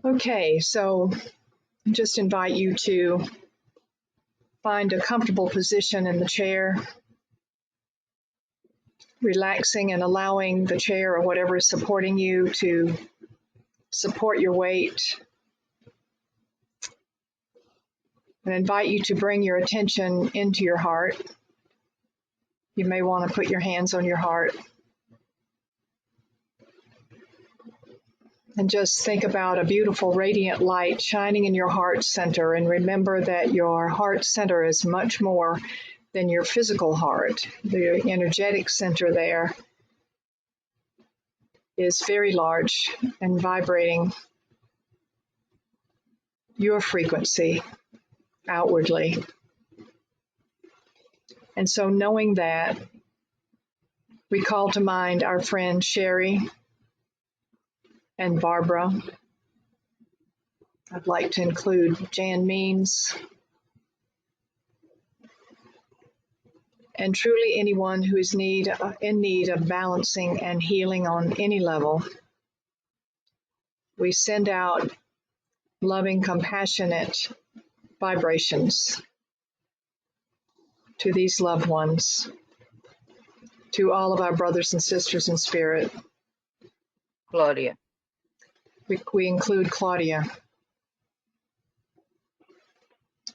Okay, so I just invite you to find a comfortable position in the chair, relaxing and allowing the chair or whatever is supporting you to support your weight. And invite you to bring your attention into your heart. You may want to put your hands on your heart. And just think about a beautiful radiant light shining in your heart center, and remember that your heart center is much more than your physical heart. The energetic center there is very large and vibrating your frequency outwardly. And so knowing that, we call to mind our friend Sherry and Barbara. I'd like to include Jan Means, and truly anyone who is in need of balancing and healing on any level. We send out loving, compassionate vibrations to these loved ones, to all of our brothers and sisters in spirit. Claudia. We include Claudia.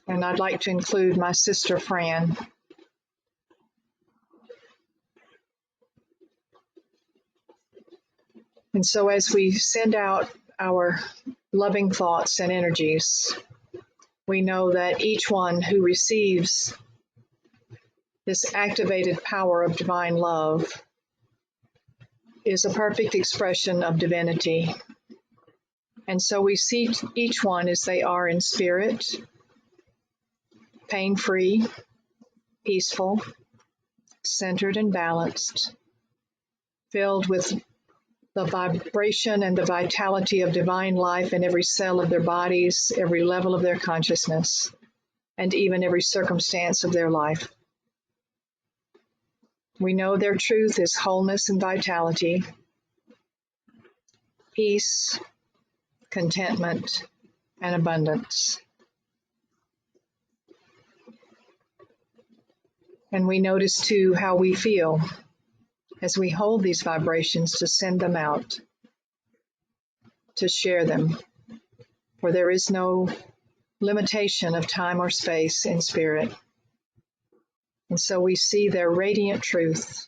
And I'd like to include my sister Fran. And so as we send out our loving thoughts and energies, we know that each one who receives this activated power of divine love is a perfect expression of divinity. And so we see each one as they are in spirit, pain-free, peaceful, centered and balanced, filled with the vibration and the vitality of divine life in every cell of their bodies, every level of their consciousness, and even every circumstance of their life. We know their truth is wholeness and vitality, peace, contentment, and abundance. And we notice too how we feel as we hold these vibrations to send them out, to share them. For there is no limitation of time or space in spirit. And so we see their radiant truth.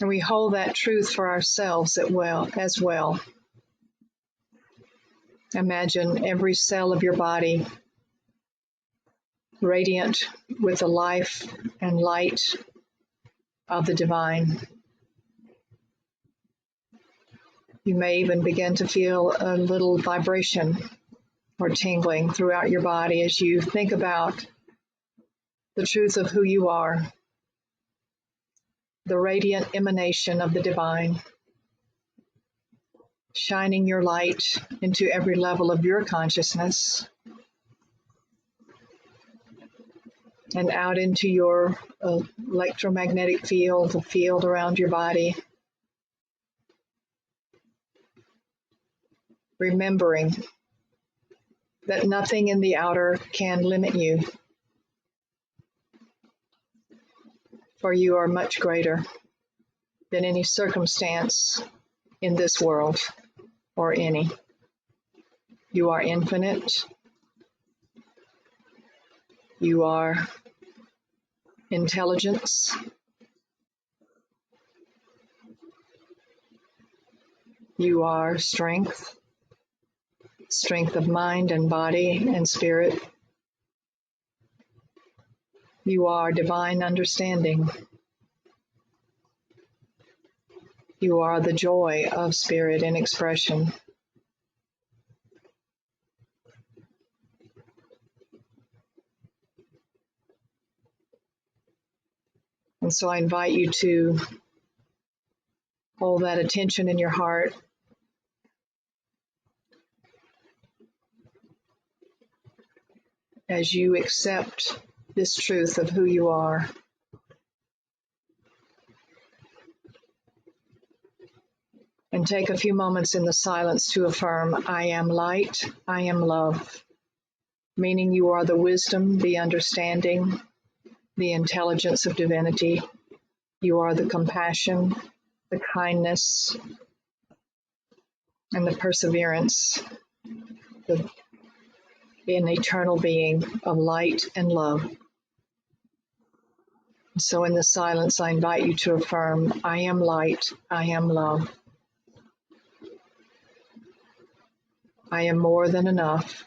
And we hold that truth for ourselves as well. Imagine every cell of your body radiant with the life and light of the divine. You may even begin to feel a little vibration or tingling throughout your body as you think about the truth of who you are, the radiant emanation of the divine, shining your light into every level of your consciousness and out into your electromagnetic field, the field around your body. Remembering that nothing in the outer can limit you, for you are much greater than any circumstance in this world or any. You are infinite. You are intelligence. You are strength, strength of mind and body and spirit. You are divine understanding. You are the joy of spirit in expression. And so I invite you to hold that attention in your heart. As you accept this truth of who you are. And take a few moments in the silence to affirm, I am light, I am love, meaning you are the wisdom, the understanding, the intelligence of divinity. You are the compassion, the kindness, and the perseverance, an eternal being of light and love. So in the silence, I invite you to affirm, I am light, I am love. I am more than enough.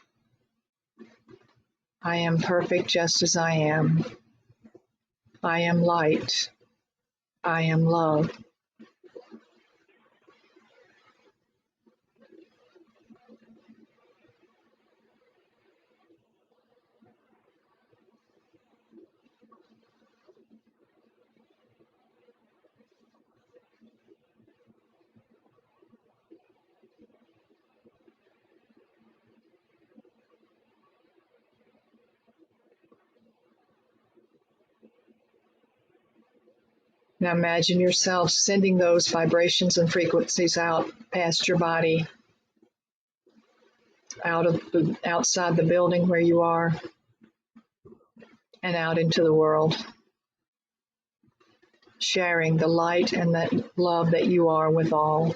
I am perfect just as I am. I am light. I am love. Now imagine yourself sending those vibrations and frequencies out past your body, outside the building where you are, and out into the world, sharing the light and that love that you are with all.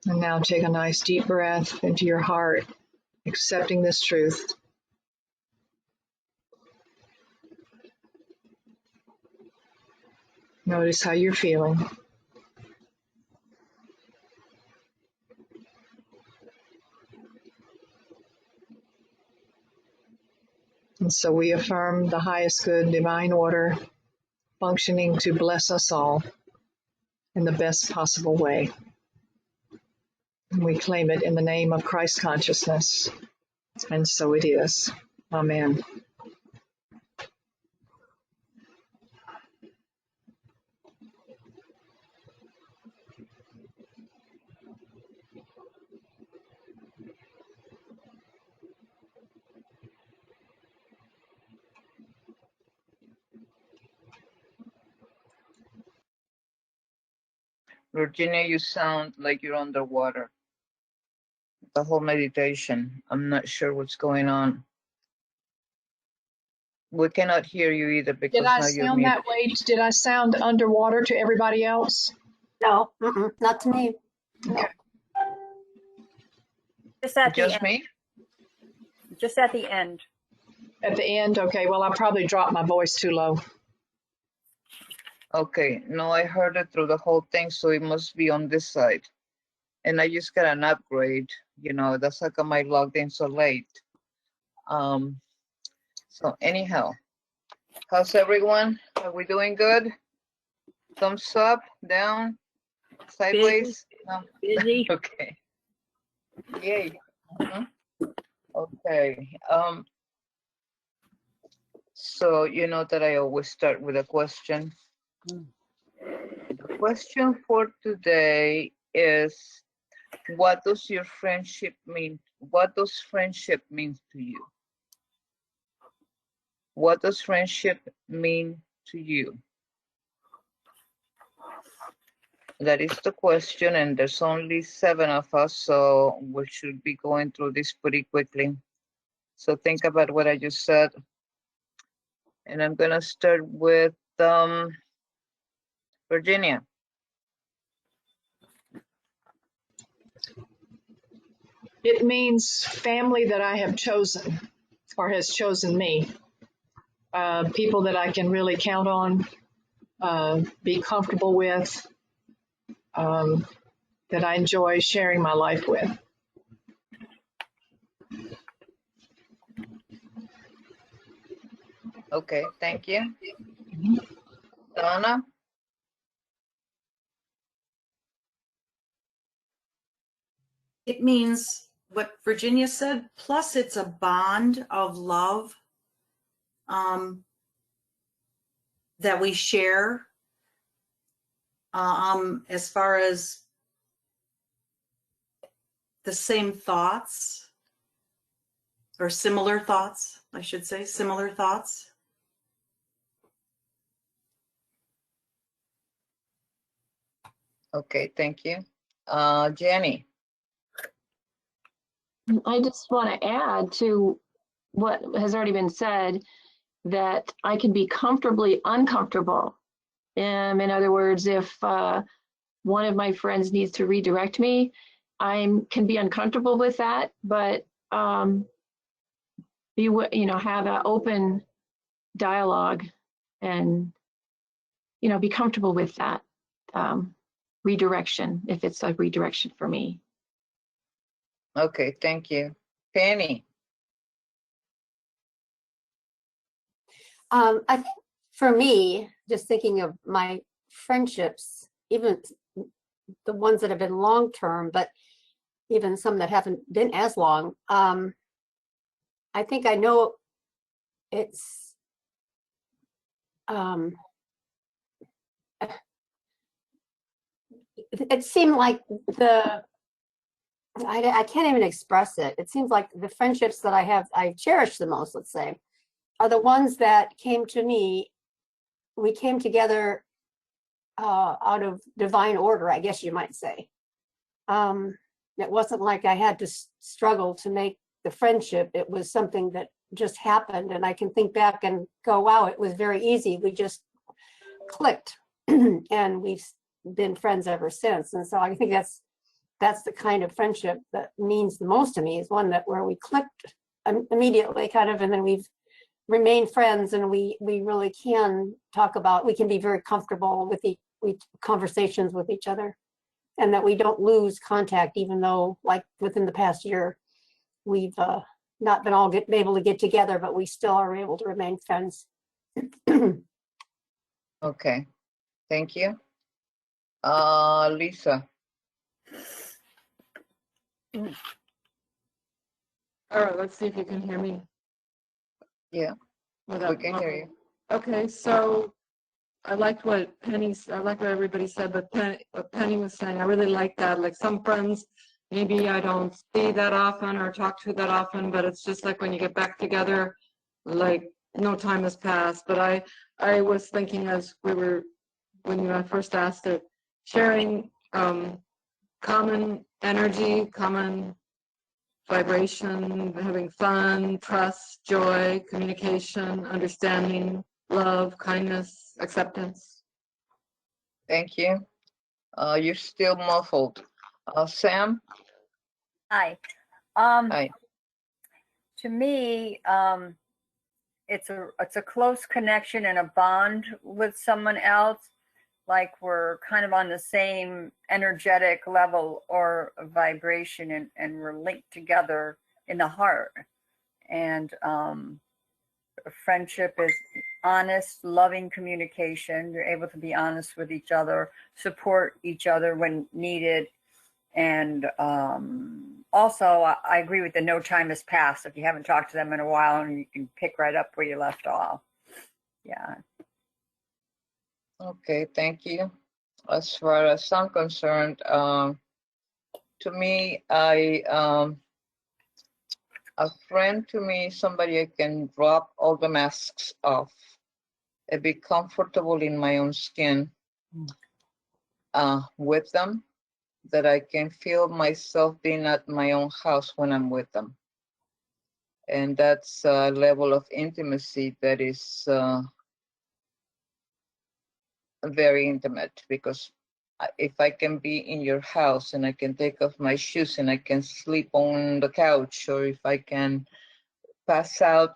And now take a nice deep breath into your heart, accepting this truth. Notice how you're feeling. And so we affirm the highest good divine order functioning to bless us all in the best possible way. And we claim it in the name of Christ consciousness. And so it is. Amen. Virginia, you sound like you're underwater. The whole meditation. I'm not sure what's going on. We cannot hear you either Did because I now you're sound muted. that way? Did I sound underwater to everybody else? No, not to me. No. Just at the Just end. me? Just at the end. At the end? Okay, well, I probably dropped my voice too low. Okay, no, I heard it through the whole thing, so it must be on this side. And I just got an upgrade, you know, that's how come I logged in so late. So anyhow, how's everyone? Are we doing good? Thumbs up, down, sideways? No? Busy. Okay. Yay. Mhm. Okay. So you know that I always start with a question. The question for today is, what does your friendship mean? What does friendship mean to you? What does friendship mean to you? That is the question, and there's only 7 of us, so we should be going through this pretty quickly. So think about what I just said. And I'm gonna start with Virginia. It means family that I have chosen or has chosen me. People that I can really count on, be comfortable with, that I enjoy sharing my life with. Okay, thank you. Donna? It means what Virginia said, plus it's a bond of love that we share as far as the same thoughts or similar thoughts, I should say, similar thoughts. Okay, thank you. Jenny. I just want to add to what has already been said, that I can be comfortably uncomfortable. In other words, if one of my friends needs to redirect me, I can be uncomfortable with that, but have an open dialogue and be comfortable with that redirection if it's a redirection for me. Okay, thank you. Penny. I think for me, just thinking of my friendships, even the ones that have been long term, but even some that haven't been as long, I think I know it's it seemed like I can't even express it. It seems like the friendships that I cherish the most, let's say, are the ones that came to me. We came together out of divine order, I guess you might say. It wasn't like I had to struggle to make the friendship. It was something that just happened, and I can think back and go, wow, it was very easy. We just clicked, and we've been friends ever since. And so I think that's the kind of friendship that means the most to me, is one that where we clicked immediately, kind of, and then we've remained friends, and we really can talk about, we can be very comfortable with conversations with each other, and that we don't lose contact, even though, like, within the past year, we've not been able to get together, but we still are able to remain friends. Okay, thank you. Lisa. All right, let's see if you can hear me. Yeah, we can hear you. Okay, so I liked what everybody said, but what Penny was saying, I really like that. Like, some friends, maybe I don't see that often or talk to that often, but it's just like when you get back together, like no time has passed. But I was thinking, as when you first asked it, sharing common energy, common vibration, having fun, trust, joy, communication, understanding, love, kindness, acceptance. Thank you. You're still muffled. Sam? Hi. Hi. To me, it's a close connection and a bond with someone else. Like, we're kind of on the same energetic level or vibration, and we're linked together in the heart. And friendship is honest, loving communication. You're able to be honest with each other, support each other when needed. And also, I agree with the no time has passed. If you haven't talked to them in a while, and you can pick right up where you left off. Yeah. Okay, thank you. As far as I'm concerned, to me, a friend to me is somebody I can drop all the masks off and be comfortable in my own skin with them, that I can feel myself being at my own house when I'm with them. And that's a level of intimacy that is very intimate, because if I can be in your house and I can take off my shoes and I can sleep on the couch, or if I can pass out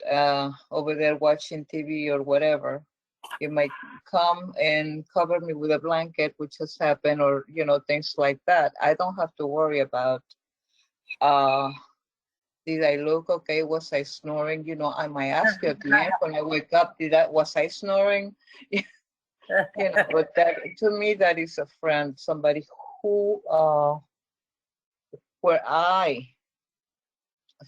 over there watching TV or whatever, you might come and cover me with a blanket, which has happened, or things like that. I don't have to worry about did I look okay? Was I snoring? I might ask you at the end when I wake up, was I snoring? But that, to me, that is a friend, somebody who where I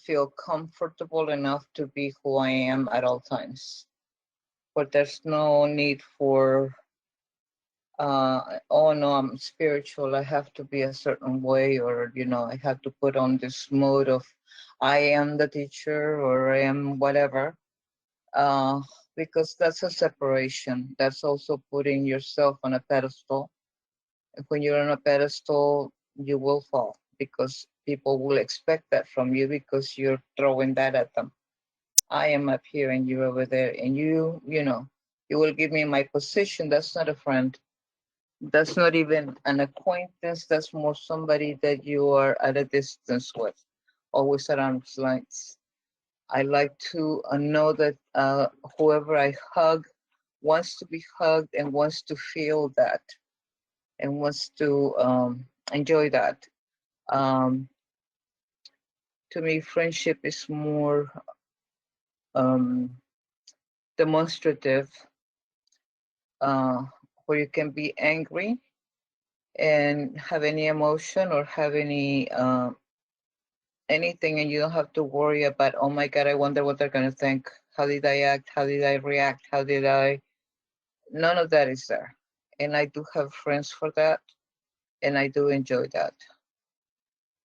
feel comfortable enough to be who I am at all times, but there's no need for oh no, I'm spiritual, I have to be a certain way, or I have to put on this mode of I am the teacher or I am whatever, because that's a separation. That's also putting yourself on a pedestal. And when you're on a pedestal, you will fall because people will expect that from you because you're throwing that at them. I am up here and you're over there, and you will give me my position. That's not a friend. That's not even an acquaintance. That's more somebody that you are at a distance with, always at arm's length. I like to know that whoever I hug wants to be hugged and wants to feel that and wants to enjoy that. Um, to me, friendship is more demonstrative, where you can be angry and have any emotion or have any anything, and you don't have to worry about, oh my God, I wonder what they're going to think. How did I act? How did I react? How did I? None of that is there. And I do have friends for that, and I do enjoy that.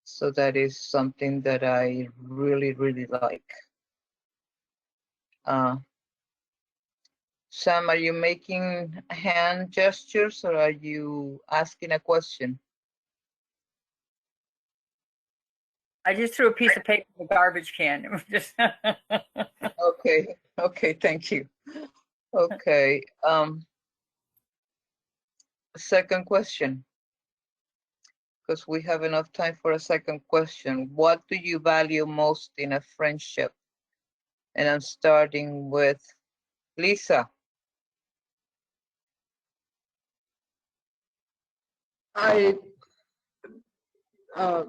So that is something that I really, really like. Sam, are you making hand gestures or are you asking a question? I just threw a piece of paper in the garbage can. It was just Okay, thank you. Okay, second question, because we have enough time for a second question. What do you value most in a friendship? And I'm starting with Lisa. I, uh,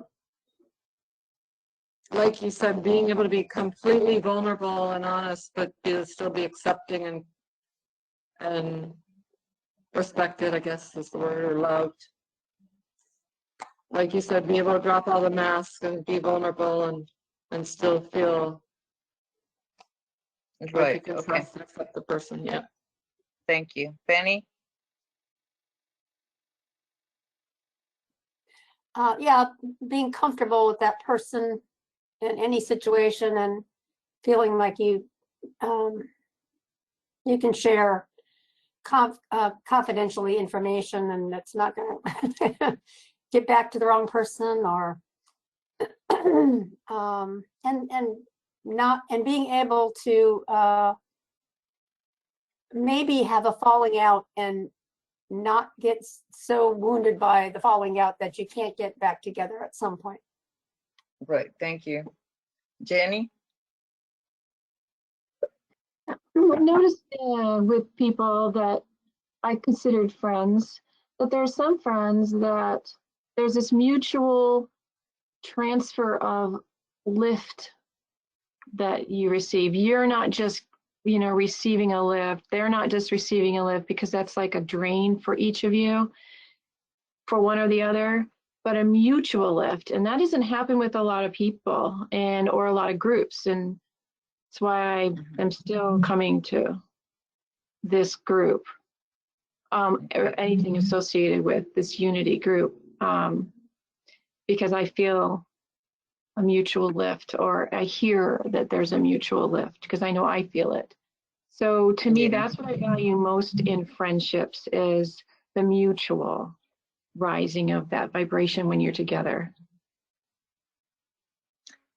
like you said, being able to be completely vulnerable and honest, but still be accepting and respected, I guess is the word, or loved. Like you said, be able to drop all the masks and be vulnerable and still feel like you Right, can okay, trust and accept the person. Yeah. thank you. Penny? Yeah, being comfortable with that person in any situation and feeling like you can share confidentially information and it's not going to get back to the wrong person or and being able to maybe have a falling out and not get so wounded by the falling out that you can't get back together at some point. Right, thank you. Jenny? Notice with people that I considered friends, that there are some friends that there's this mutual transfer of lift that you receive. You're not just, receiving a lift. They're not just receiving a lift because that's like a drain for each of you, for one or the other, but a mutual lift. And that doesn't happen with a lot of people or a lot of groups. And that's why I am still coming to this group, or anything associated with this unity group, because I feel a mutual lift, or I hear that there's a mutual lift because I know I feel it. So to me, that's what I value most in friendships, is the mutual rising of that vibration when you're together.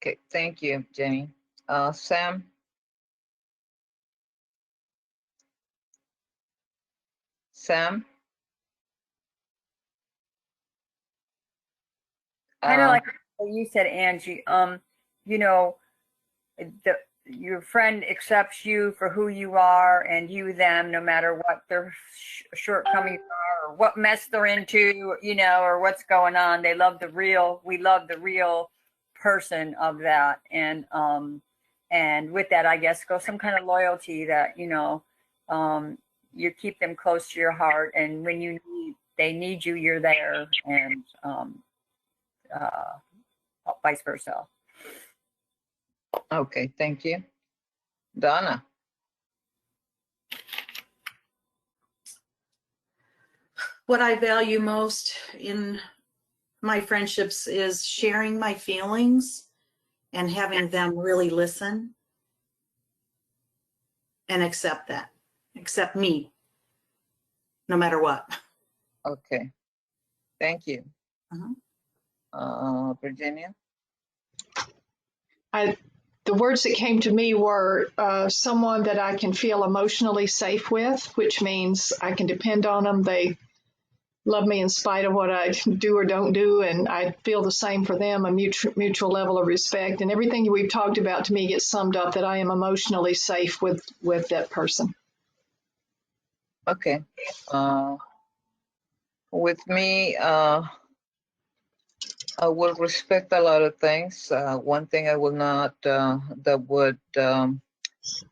Okay, thank you, Jenny. Sam? Sam? kind of like what you said, Angie. You know, your friend accepts you for who you are, and you them, no matter what their shortcomings are, or what mess they're into, or what's going on. We love the real person of that, and with that, I guess, goes some kind of loyalty that you keep them close to your heart, and when they need you, you're there, and vice versa. Okay, thank you. Donna? What I value most in my friendships is sharing my feelings and having them really listen and accept me, no matter what. Okay, thank you. Uh-huh. Virginia? The words that came to me were someone that I can feel emotionally safe with, which means I can depend on them. They love me in spite of what I do or don't do, and I feel the same for them, a mutual level of respect. And everything we've talked about to me gets summed up that I am emotionally safe with that person. Okay. With me, I will respect a lot of things. One thing I will not,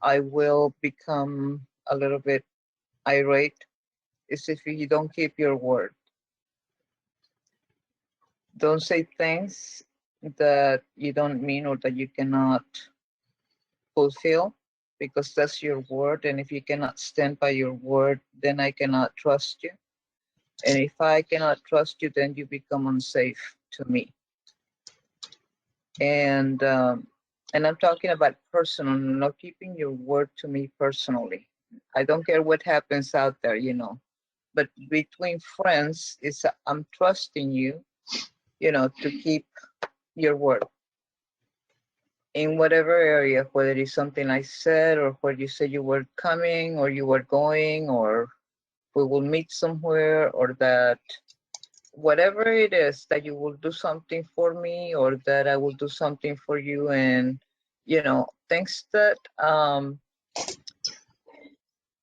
I will become a little bit irate is if you don't keep your word. Don't say things that you don't mean or that you cannot fulfill, because that's your word. And if you cannot stand by your word, then I cannot trust you. And if I cannot trust you, then you become unsafe to me. And I'm talking about personal, not keeping your word to me personally. I don't care what happens out there, you know. But between friends, I'm trusting you, you know, to keep your word in whatever area, whether it's something I said or where you said you were coming or you were going, or we will meet somewhere, or that whatever it is that you will do something for me or that I will do something for you. And, you know, things that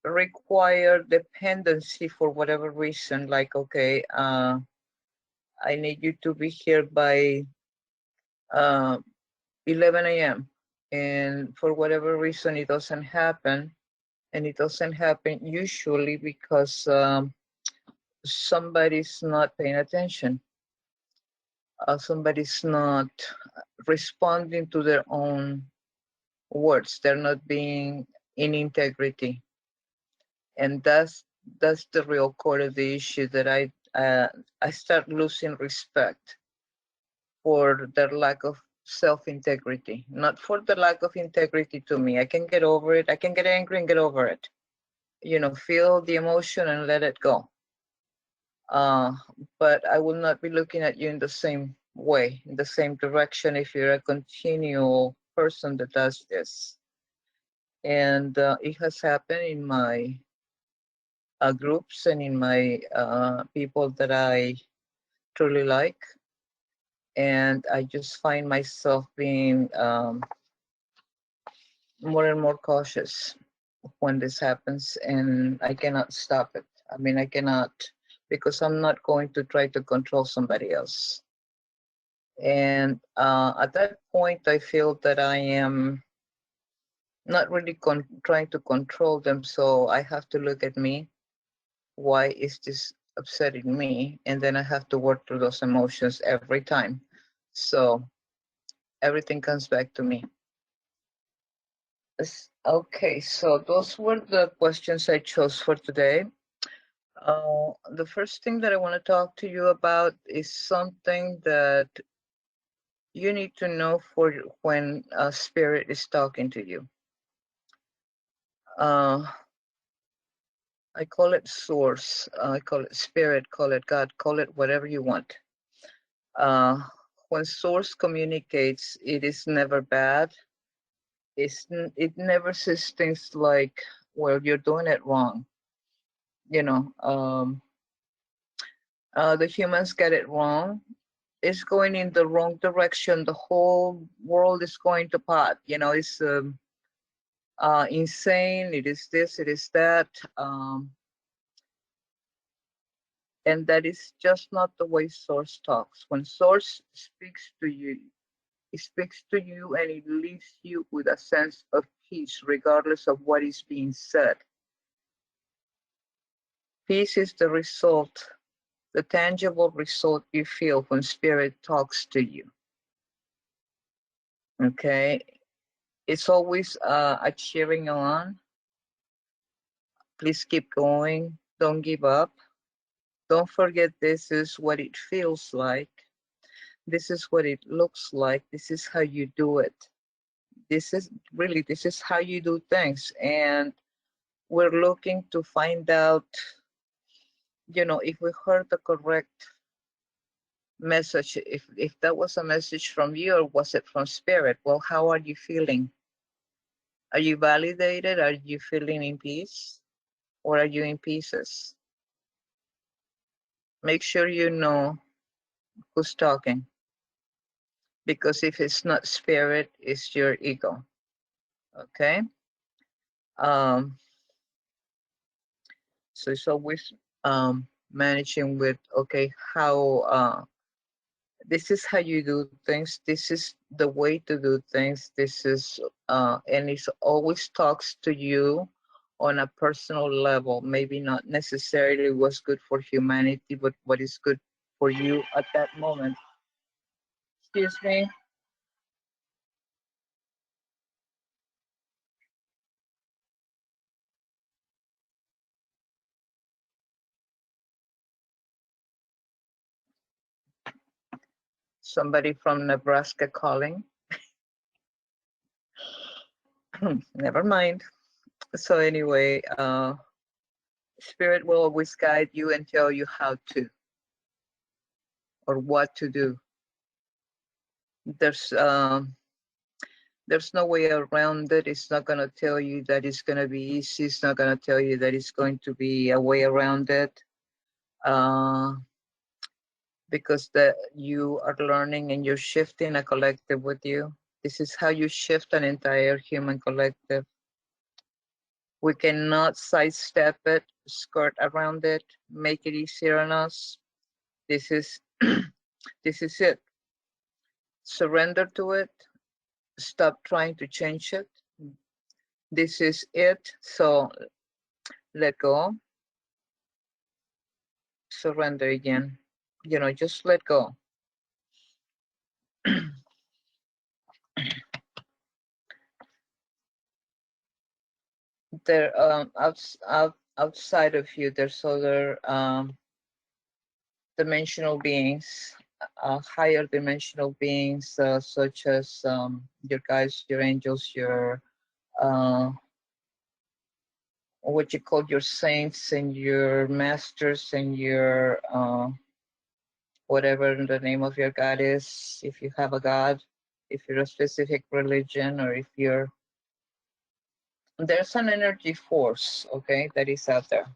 require dependency for whatever reason, like, okay, I need you to be here by 11 a.m. And for whatever reason, it doesn't happen. And it doesn't happen usually because somebody's not paying attention. Somebody's not responding to their own words. They're not being in integrity. And that's the real core of the issue, that I start losing respect for their lack of self-integrity, not for the lack of integrity to me. I can get over it. I can get angry and get over it. You know, feel the emotion and let it go. But I will not be looking at you in the same way, in the same direction, if you're a continual person that does this. And it has happened in my groups and in my people that I truly like. And I just find myself being more and more cautious when this happens, and I cannot stop it. I mean, I cannot, because I'm not going to try to control somebody else. And at that point, I feel that I am not really trying to control them. So I have to look at me. Why is this upsetting me? And then I have to work through those emotions every time. So everything comes back to me. Okay, so those were the questions I chose for today. The first thing that I want to talk to you about is something that you need to know for when a spirit is talking to you. I call it source, I call it spirit, call it God, call it whatever you want. When source communicates, it is never bad. It never says things like, well, you're doing it wrong. You know, the humans get it wrong. It's going in the wrong direction. The whole world is going to pot. You know, it's insane. It is this, it is that. And that is just not the way source talks. When source speaks to you, it speaks to you and it leaves you with a sense of peace, regardless of what is being said. Peace is the result, the tangible result you feel when spirit talks to you. Okay? It's always a cheering on. Please keep going. Don't give up. Don't forget, this is what it feels like. This is what it looks like. This is how you do it. This is how you do things. And we're looking to find out, if we heard the correct message, if that was a message from you or was it from spirit. Well, how are you feeling? Are you validated? Are you feeling in peace? Or are you in pieces? Make sure you know who's talking. Because if it's not spirit, it's your ego. Okay? So it's always managing with, okay, how this is how you do things. This is the way to do things. This is and it always talks to you on a personal level. Maybe not necessarily what's good for humanity, but what is good for you at that moment. Excuse me. Somebody from Nebraska calling. Never mind. So anyway, spirit will always guide you and tell you how to or what to do. There's no way around it. It's not going to tell you that it's going to be easy. It's not going to tell you that it's going to be a way around it, because that you are learning and you're shifting a collective with you. This is how you shift an entire human collective. We cannot sidestep it, skirt around it, make it easier on us. This is this is it. Surrender to it. Stop trying to change it. This is it. So let go. Surrender again. Just let go. There, outside of you, there's other dimensional beings, higher dimensional beings, such as your guides, your angels, your what you call your saints and your masters and your whatever the name of your God is, if you have a God, if you're a specific religion, or if there's an energy force, okay, that is out there.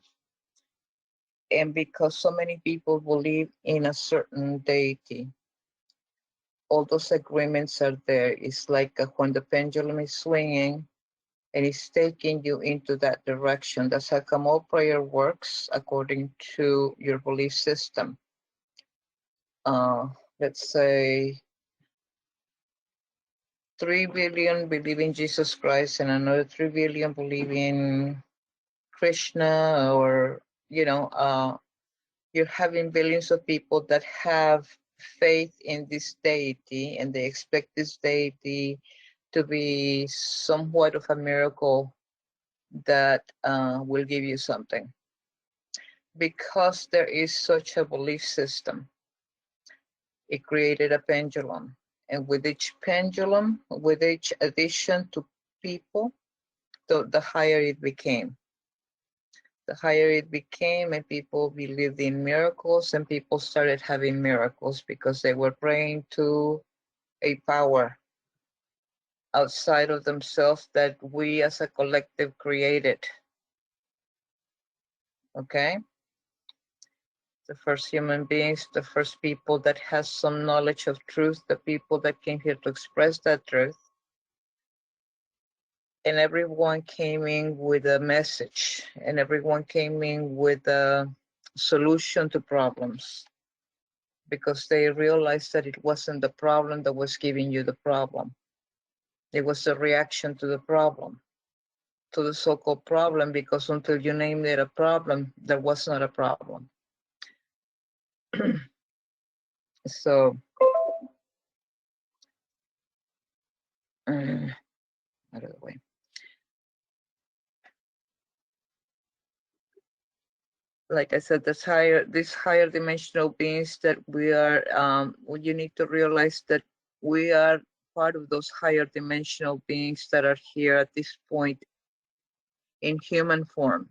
And because so many people believe in a certain deity, all those agreements are there. It's like when the pendulum is swinging and it's taking you into that direction. That's how come all prayer works according to your belief system. Let's say 3 billion believe in Jesus Christ and another 3 billion believe in Krishna, or you're having billions of people that have faith in this deity and they expect this deity to be somewhat of a miracle that will give you something. Because there is such a belief system, it created a pendulum. And with each pendulum, with each addition to people, the higher it became. The higher it became, and people believed in miracles, and people started having miracles because they were praying to a power outside of themselves that we as a collective created. Okay? The first human beings, the first people that has some knowledge of truth, the people that came here to express that truth. And everyone came in with a message, and everyone came in with a solution to problems, because they realized that it wasn't the problem that was giving you the problem. It was a reaction to the problem, to the so-called problem, because until you named it a problem, there was not a problem. So, out of the way. like I said, these higher dimensional beings that we are, you need to realize that we are part of those higher dimensional beings that are here at this point in human form.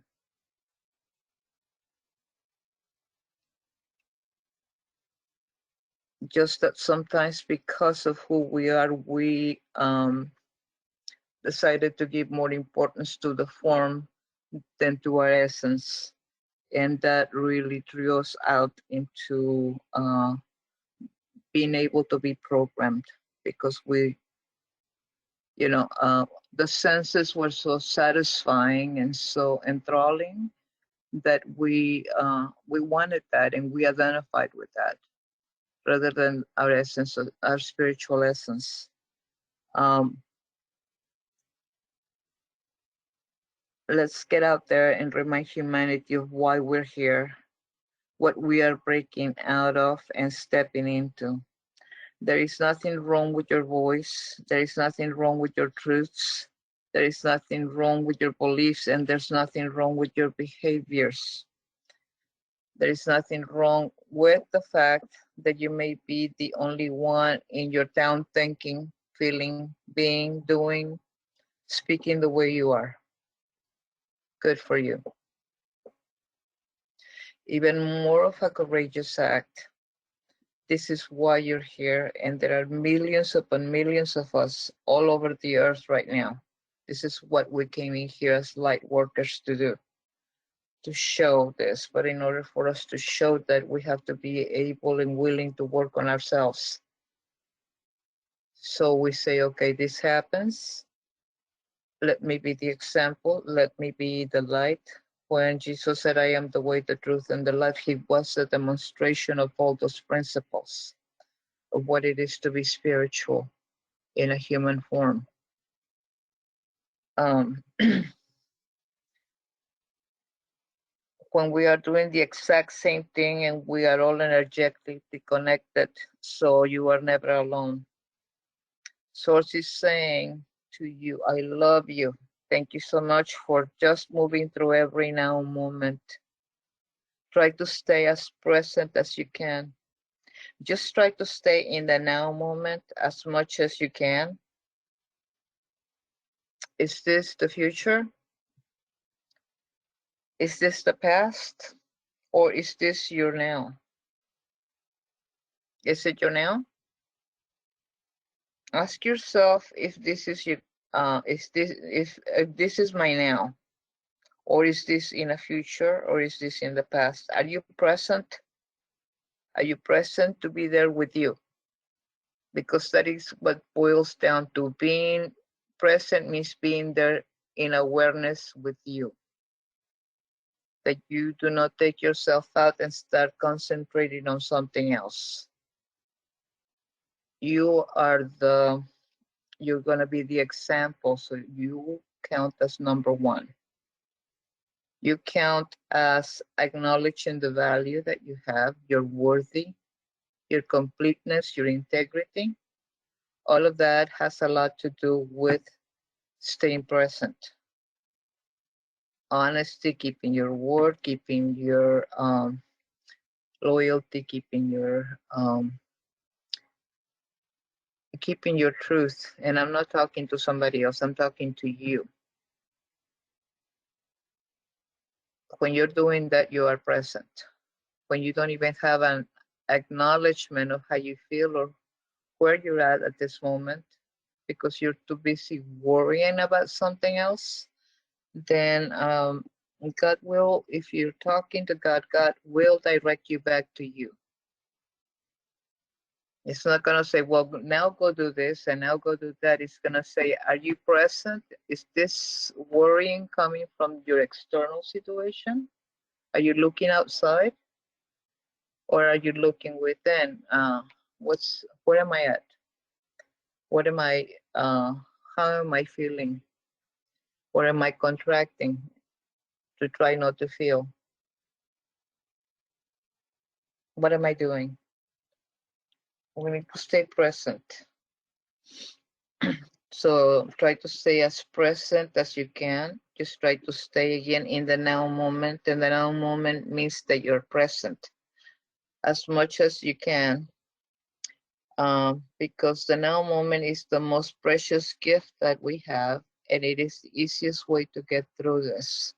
Just that sometimes because of who we are, we decided to give more importance to the form than to our essence. And that really drew us out into being able to be programmed, because we, the senses were so satisfying and so enthralling that we wanted that, and we identified with that rather than our essence, our spiritual essence. Let's get out there and remind humanity of why we're here, what we are breaking out of and stepping into. There is nothing wrong with your voice. There is nothing wrong with your truths. There is nothing wrong with your beliefs, and there's nothing wrong with your behaviors. There is nothing wrong with the fact that you may be the only one in your town thinking, feeling, being, doing, speaking the way you are. Good for you. Even more of a courageous act. This is why you're here, and there are millions upon millions of us all over the earth right now. This is what we came in here as light workers to do, to show this. But in order for us to show that, we have to be able and willing to work on ourselves. So we say, okay, this happens. Let me be the example. Let me be the light. When Jesus said, I am the way, the truth, and the life, he was a demonstration of all those principles of what it is to be spiritual in a human form. When we are doing the exact same thing and we are all energetically connected, so you are never alone. Source is saying to you, I love you. Thank you so much for just moving through every now moment. Try to stay as present as you can. Just try to stay in the now moment as much as you can. Is this the future? Is this the past? Or is this your now? Is it your now? Ask yourself if this is your if this is my now, or is this in a future, or is this in the past? Are you present? Are you present to be there with you? Because that is what boils down to. Being present means being there in awareness with you. That you do not take yourself out and start concentrating on something else. You're going to be the example, so you count as number one. You count as acknowledging the value that you have, your worthy, your completeness, your integrity. All of that has a lot to do with staying present. Honesty, keeping your word, keeping your loyalty, keeping your truth. And I'm not talking to somebody else, I'm talking to you. When you're doing that, you are present. When you don't even have an acknowledgement of how you feel or where you're at this moment, because you're too busy worrying about something else, then God will, if you're talking to God, God will direct you back to you. It's not going to say, well, now go do this and now go do that. It's going to say, are you present? Is this worrying coming from your external situation? Are you looking outside? Or are you looking within? Where am I at? What am I, how am I feeling? Or am I contracting to try not to feel? What am I doing? We need to stay present. So try to stay as present as you can. Just try to stay again in the now moment. And the now moment means that you're present as much as you can, because the now moment is the most precious gift that we have, and it is the easiest way to get through this.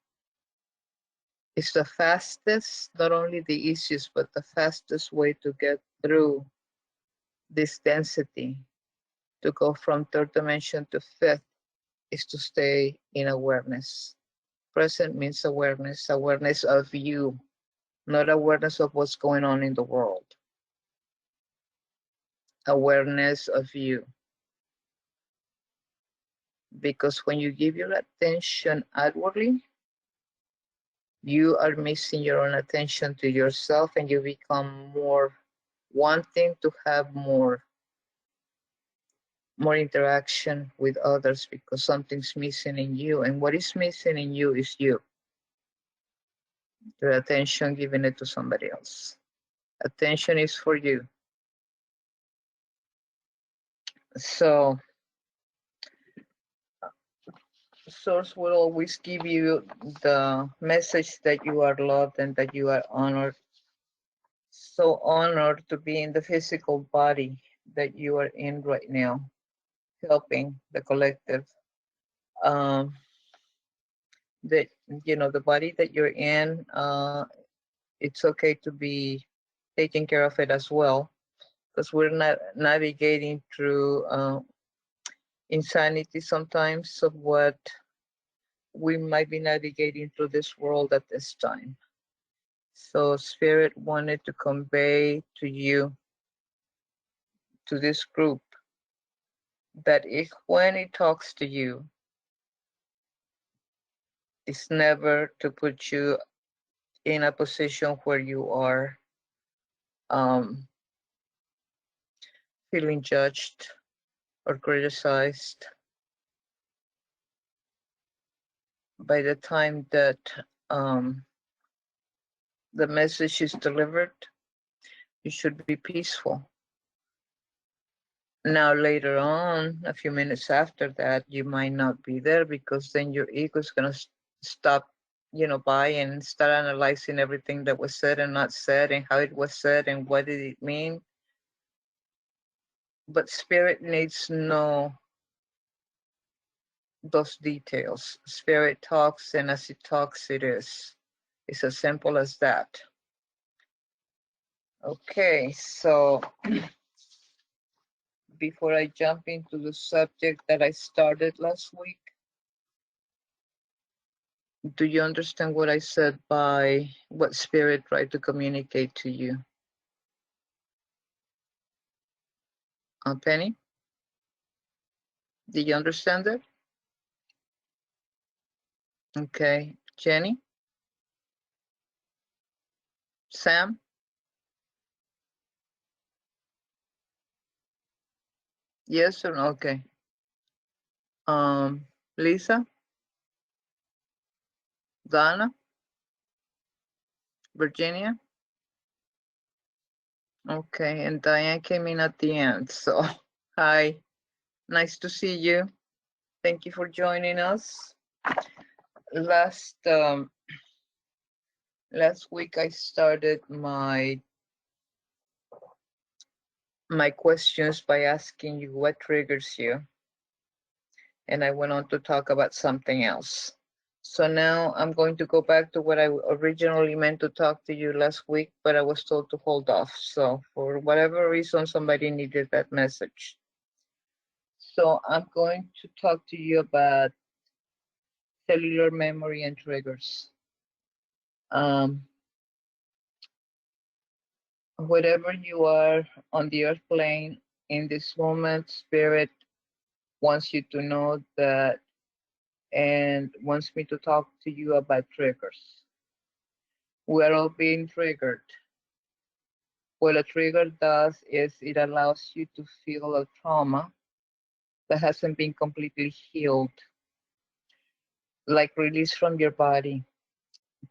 It's the fastest, not only the easiest, but the fastest way to get through this density. To go from third dimension to fifth is to stay in awareness. Present means awareness, awareness of you, not awareness of what's going on in the world. Awareness of you. Because when you give your attention outwardly, you are missing your own attention to yourself, and you become more wanting to have more interaction with others because something's missing in you. And what is missing in you is you. Your attention, giving it to somebody else. Attention is for you. So Source will always give you the message that you are loved and that you are honored. So honored to be in the physical body that you are in right now, helping the collective. That, you know, the body that you're in, it's okay to be taking care of it as well, because we're not navigating through insanity sometimes of what we might be navigating through this world at this time. So Spirit wanted to convey to you, to this group, that if when it talks to you, it's never to put you in a position where you are feeling judged or criticized. By the time that the message is delivered, you should be peaceful. Now later on, a few minutes after that, you might not be there, because then your ego is going to stop, you know, by and start analyzing everything that was said and not said, and how it was said and what did it mean. But Spirit needs to know those details. Spirit talks, and as it talks, it is. It's as simple as that. Okay, so before I jump into the subject that I started last week, do you understand what I said by what Spirit tried to communicate to you? Penny? Did you understand it? Okay. Jenny? Sam? Yes or no? Okay. Lisa? Donna? Virginia? Okay, and Diane came in at the end, so hi. Nice to see you. Thank you for joining us. Last week I started my questions by asking you what triggers you, and I went on to talk about something else. So now I'm going to go back to what I originally meant to talk to you last week, but I was told to hold off. So for whatever reason, somebody needed that message. So I'm going to talk to you about cellular memory and triggers. Whatever you are on the earth plane in this moment, Spirit wants you to know that, and wants me to talk to you about triggers. We're all being triggered. What a trigger does is it allows you to feel a trauma that hasn't been completely healed, like released from your body.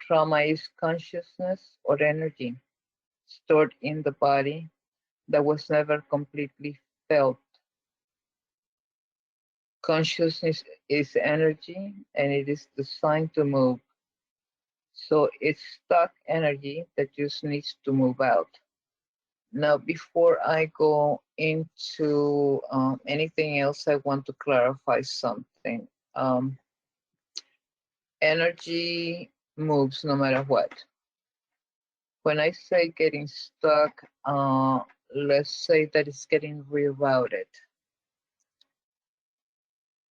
Trauma is consciousness or energy stored in the body that was never completely felt Consciousness is energy and it is designed to move. So it's stuck energy that just needs to move out. Now, before I go into anything else, I want to clarify something. Energy moves no matter what. When I say getting stuck, let's say that it's getting rerouted.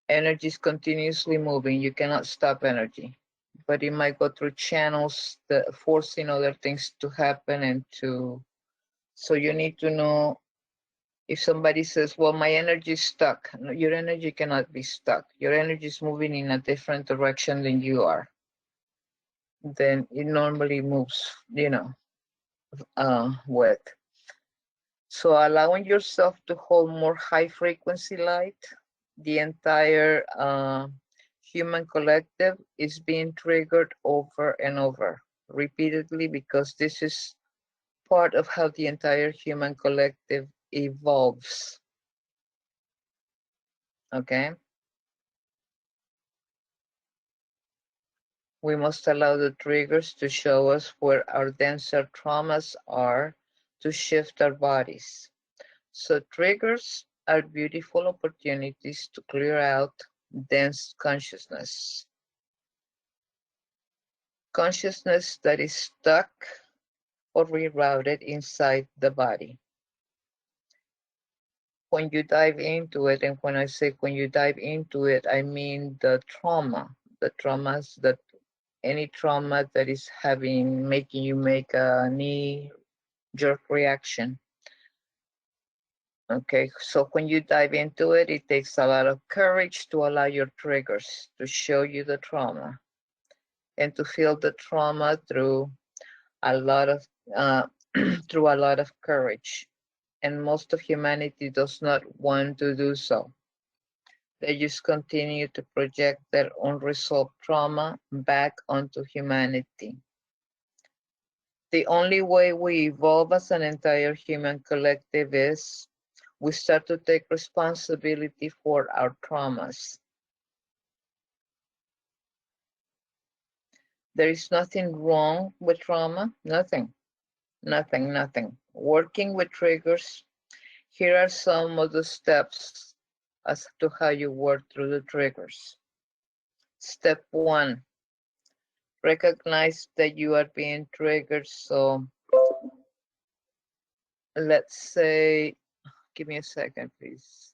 Energy is continuously moving. You cannot stop energy, but it might go through channels that forcing other things to happen and to. So you need to know if somebody says, well, my energy is stuck. No, your energy cannot be stuck. Your energy is moving in a different direction than you are. Then it normally moves, with. So allowing yourself to hold more high frequency light, the entire human collective is being triggered over and over repeatedly because this is part of how the entire human collective evolves. Okay? We must allow the triggers to show us where our denser traumas are to shift our bodies. So triggers are beautiful opportunities to clear out dense consciousness. Consciousness that is stuck or rerouted inside the body. When you dive into it, and when I say when you dive into it, I mean the traumas that any trauma that is making you make a knee-jerk reaction. Okay, so when you dive into it, it takes a lot of courage to allow your triggers to show you the trauma and to feel the trauma through a lot of through a lot of courage. And most of humanity does not want to do so. They just continue to project their unresolved trauma back onto humanity. The only way we evolve as an entire human collective is we start to take responsibility for our traumas. There is nothing wrong with trauma, nothing. Working with triggers, here are some of the steps as to how you work through the triggers. Step 1, recognize that you are being triggered. So let's say, give me a second, please.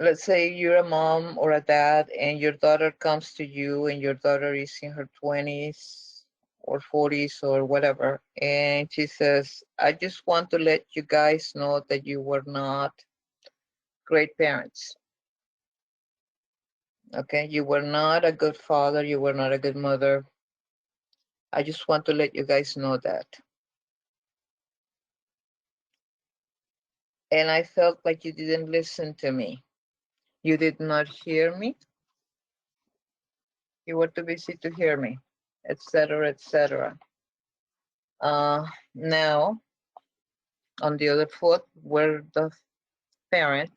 Let's say you're a mom or a dad and your daughter comes to you and your daughter is in her 20s or 40s or whatever. And she says, I just want to let you guys know that you were not great parents. Okay, you were not a good father, you were not a good mother. I just want to let you guys know that. And I felt like you didn't listen to me. You did not hear me. You were too busy to hear me, etc., etc. Now, on the other foot, where the parent,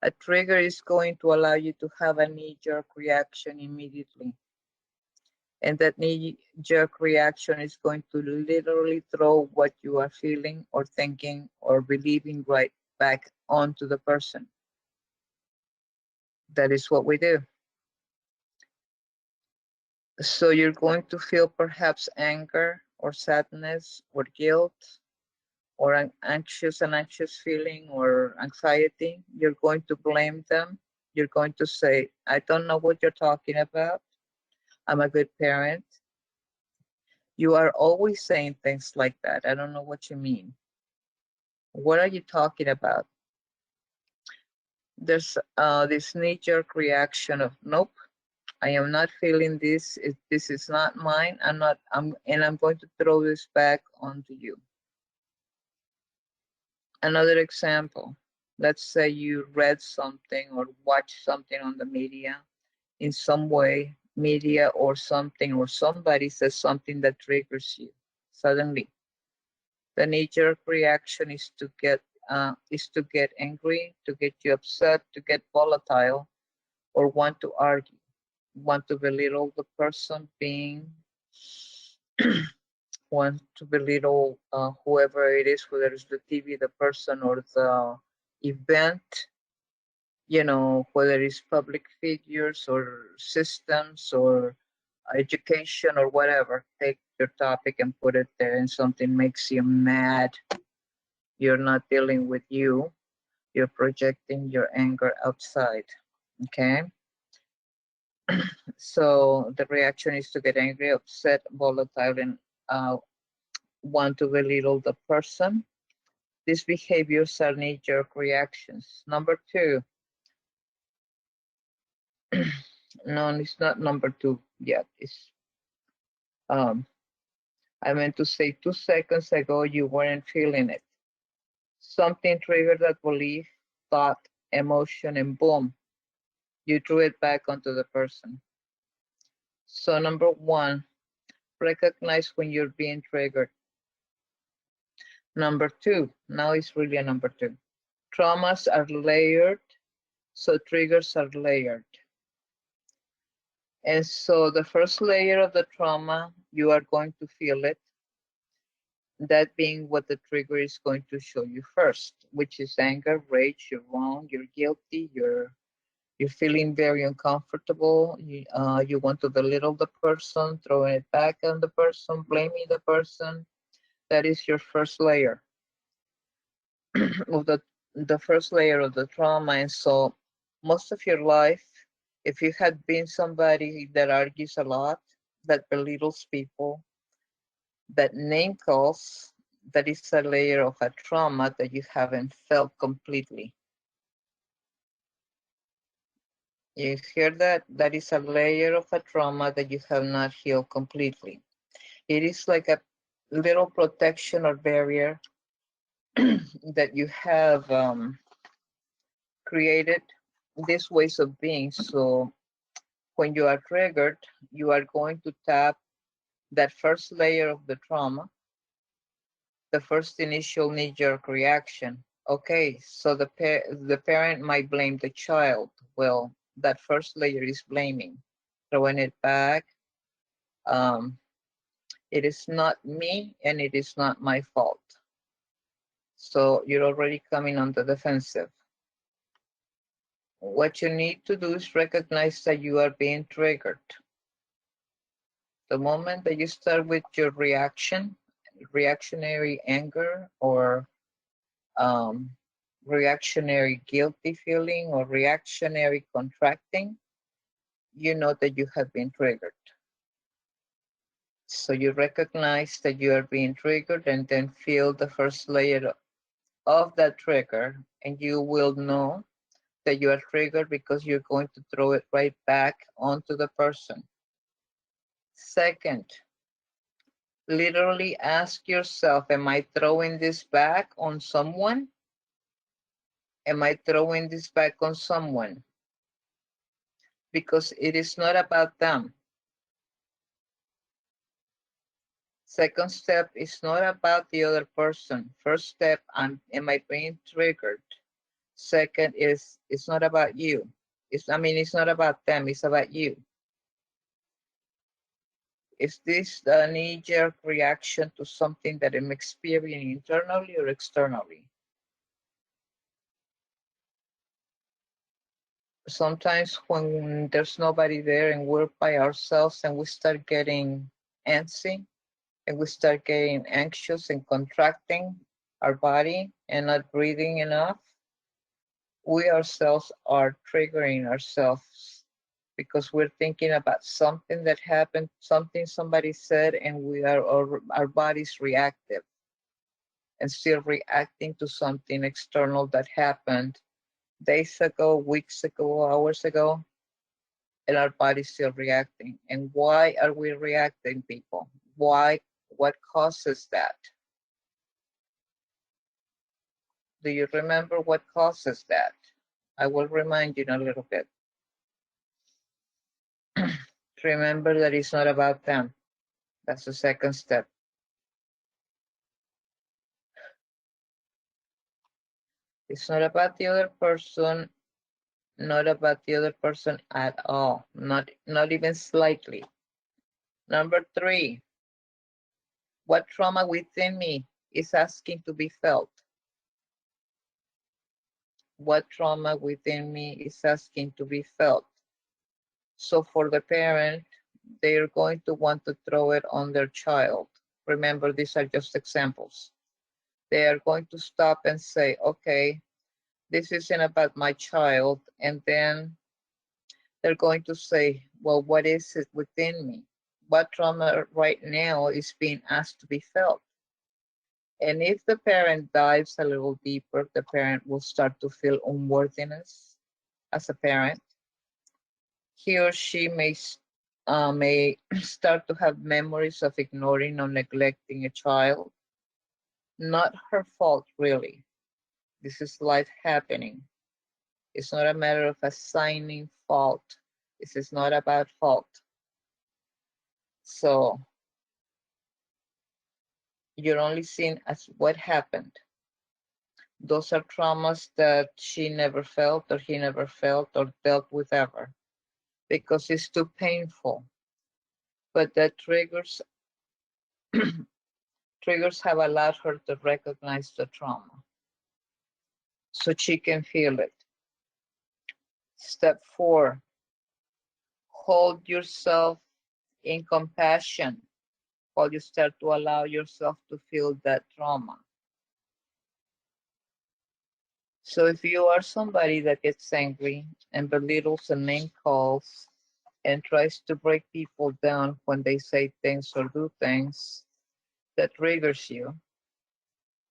a trigger is going to allow you to have a knee-jerk reaction immediately. And that knee-jerk reaction is going to literally throw what you are feeling or thinking or believing right back onto the person. That is what we do. So you're going to feel perhaps anger or sadness or guilt or an anxious feeling or anxiety. You're going to blame them. You're going to say, I don't know what you're talking about. I'm a good parent. You are always saying things like that. I don't know what you mean. What are you talking about? There's this knee-jerk reaction of, nope, I am not feeling this. This is not mine. And I'm going to throw this back onto you. Another example, let's say you read something or watched something on the media in some way, media or something, or somebody says something that triggers you suddenly. The knee-jerk reaction is to get angry, to get you upset, to get volatile, or want to argue, want to belittle the person being, want to belittle whoever it is, whether it's the TV, the person, or the event, you know, whether it's public figures or systems or education or whatever. Take your topic and put it there, and something makes you mad. You're not dealing with you. You're projecting your anger outside. Okay? So the reaction is to get angry, upset, volatile, and want to belittle the person. These behaviors are knee-jerk reactions. Number two, no, it's not number two yet. It's I meant to say 2 seconds ago you weren't feeling it. Something triggered that belief, thought, emotion, and boom, you threw it back onto the person. So number one, recognize when you're being triggered. Number two, now it's really a number two. Traumas are layered, so triggers are layered. And so the first layer of the trauma, you are going to feel it. That being what the trigger is going to show you first, which is anger, rage, you're wrong, you're guilty, you're feeling very uncomfortable, you want to belittle the person, throwing it back on the person, blaming the person. That is your first layer of the first layer of the trauma. And so most of your life, if you had been somebody that argues a lot, that belittles people, that name calls, that is a layer of a trauma that you haven't felt completely. You hear that? That is a layer of a trauma that you have not healed completely. It is like a little protection or barrier that you have created these ways of being. So when you are triggered, you are going to tap that first layer of the trauma, the first initial knee-jerk reaction. Okay, so the parent might blame the child. Well, that first layer is blaming, throwing it back. It is not me and it is not my fault. So you're already coming on the defensive. What you need to do is recognize that you are being triggered. The moment that you start with your reactionary anger or reactionary guilty feeling or reactionary contracting, you know that you have been triggered. So you recognize that you are being triggered and then feel the first layer of that trigger, and you will know that you are triggered because you're going to throw it right back onto the person. Second, literally ask yourself, am I throwing this back on someone? Am I throwing this back on someone? Because it is not about them. Second step is not about the other person. First step, am I being triggered? Second is, it's not about you. It's not about them, it's about you. Is this the knee-jerk reaction to something that I'm experiencing internally or externally? Sometimes when there's nobody there and we're by ourselves and we start getting antsy and we start getting anxious and contracting our body and not breathing enough, we ourselves are triggering ourselves because we're thinking about something that happened, something somebody said, and our body's reactive and still reacting to something external that happened days ago, weeks ago, hours ago, and our body's still reacting. And why are we reacting, people? Why? What causes that? Do you remember what causes that? I will remind you in a little bit. Remember that it's not about them. That's the second step. It's not about the other person, not about the other person at all, not even slightly. Number 3, what trauma within me is asking to be felt? What trauma within me is asking to be felt? So for the parent, they're going to want to throw it on their child. Remember, these are just examples. They are going to stop and say, okay, this isn't about my child. And then they're going to say, well, what is it within me? What trauma right now is being asked to be felt? And if the parent dives a little deeper, the parent will start to feel unworthiness as a parent. He or she may start to have memories of ignoring or neglecting a child. Not her fault, really. This is life happening. It's not a matter of assigning fault. This is not about fault. So you're only seeing as what happened. Those are traumas that she never felt or he never felt or dealt with ever because it's too painful. But that triggers have allowed her to recognize the trauma so she can feel it. Step 4, hold yourself in compassion while you start to allow yourself to feel that trauma. So if you are somebody that gets angry and belittles and name calls and tries to break people down when they say things or do things that triggers you,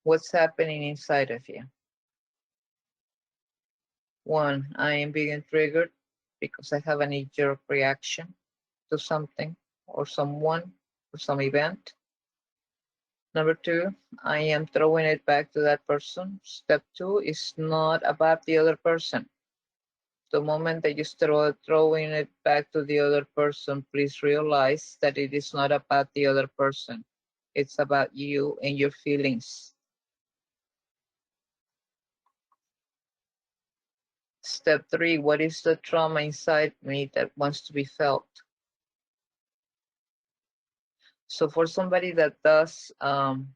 what's happening inside of you? 1, I am being triggered because I have a knee-jerk reaction to something or someone or some event. Number 2, I am throwing it back to that person. Step 2 is not about the other person. The moment that you start throwing it back to the other person, please realize that it is not about the other person. It's about you and your feelings. Step 3, what is the trauma inside me that wants to be felt? So for somebody that does that,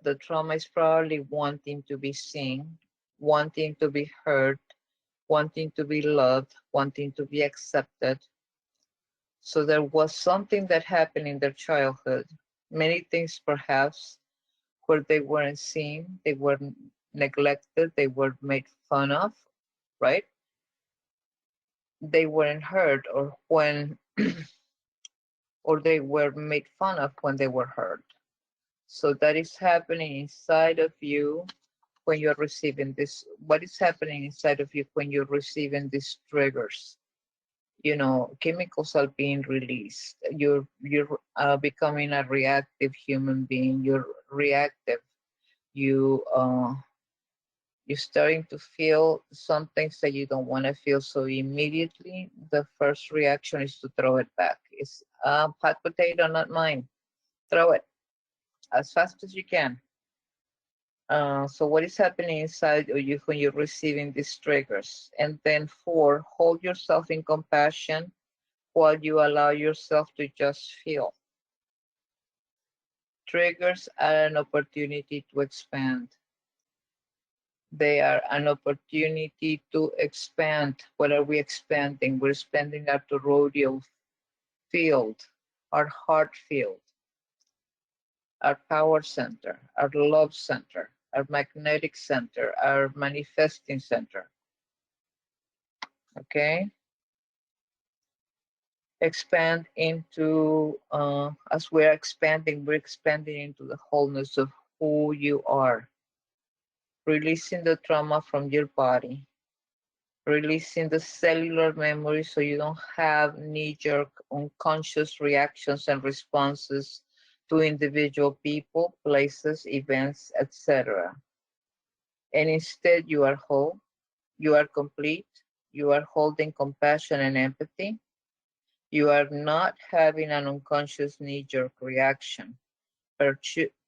the trauma is probably wanting to be seen, wanting to be heard, wanting to be loved, wanting to be accepted. So there was something that happened in their childhood, many things perhaps, where they weren't seen, they were neglected, they were made fun of, right? They weren't heard, or when or they were made fun of when they were heard. So that is happening inside of you when you're receiving this. What is happening inside of you when you're receiving these triggers? You know, chemicals are being released. You're becoming a reactive human being. You're reactive. You're starting to feel some things that you don't want to feel. So immediately, the first reaction is to throw it back. It's hot potato, not mine. Throw it as fast as you can. So what is happening inside of you when you're receiving these triggers? And then 4, hold yourself in compassion while you allow yourself to just feel. Triggers are an opportunity to expand. They are an opportunity to expand. What are we expanding? We're expanding our toroidal field, our heart field, our power center, our love center, our magnetic center, our manifesting center. Okay? Expand into, as we're expanding into the wholeness of who you are. Releasing the trauma from your body. Releasing the cellular memory so you don't have knee-jerk unconscious reactions and responses to individual people, places, events, etc. And instead you are whole, you are complete, you are holding compassion and empathy. You are not having an unconscious knee-jerk reaction,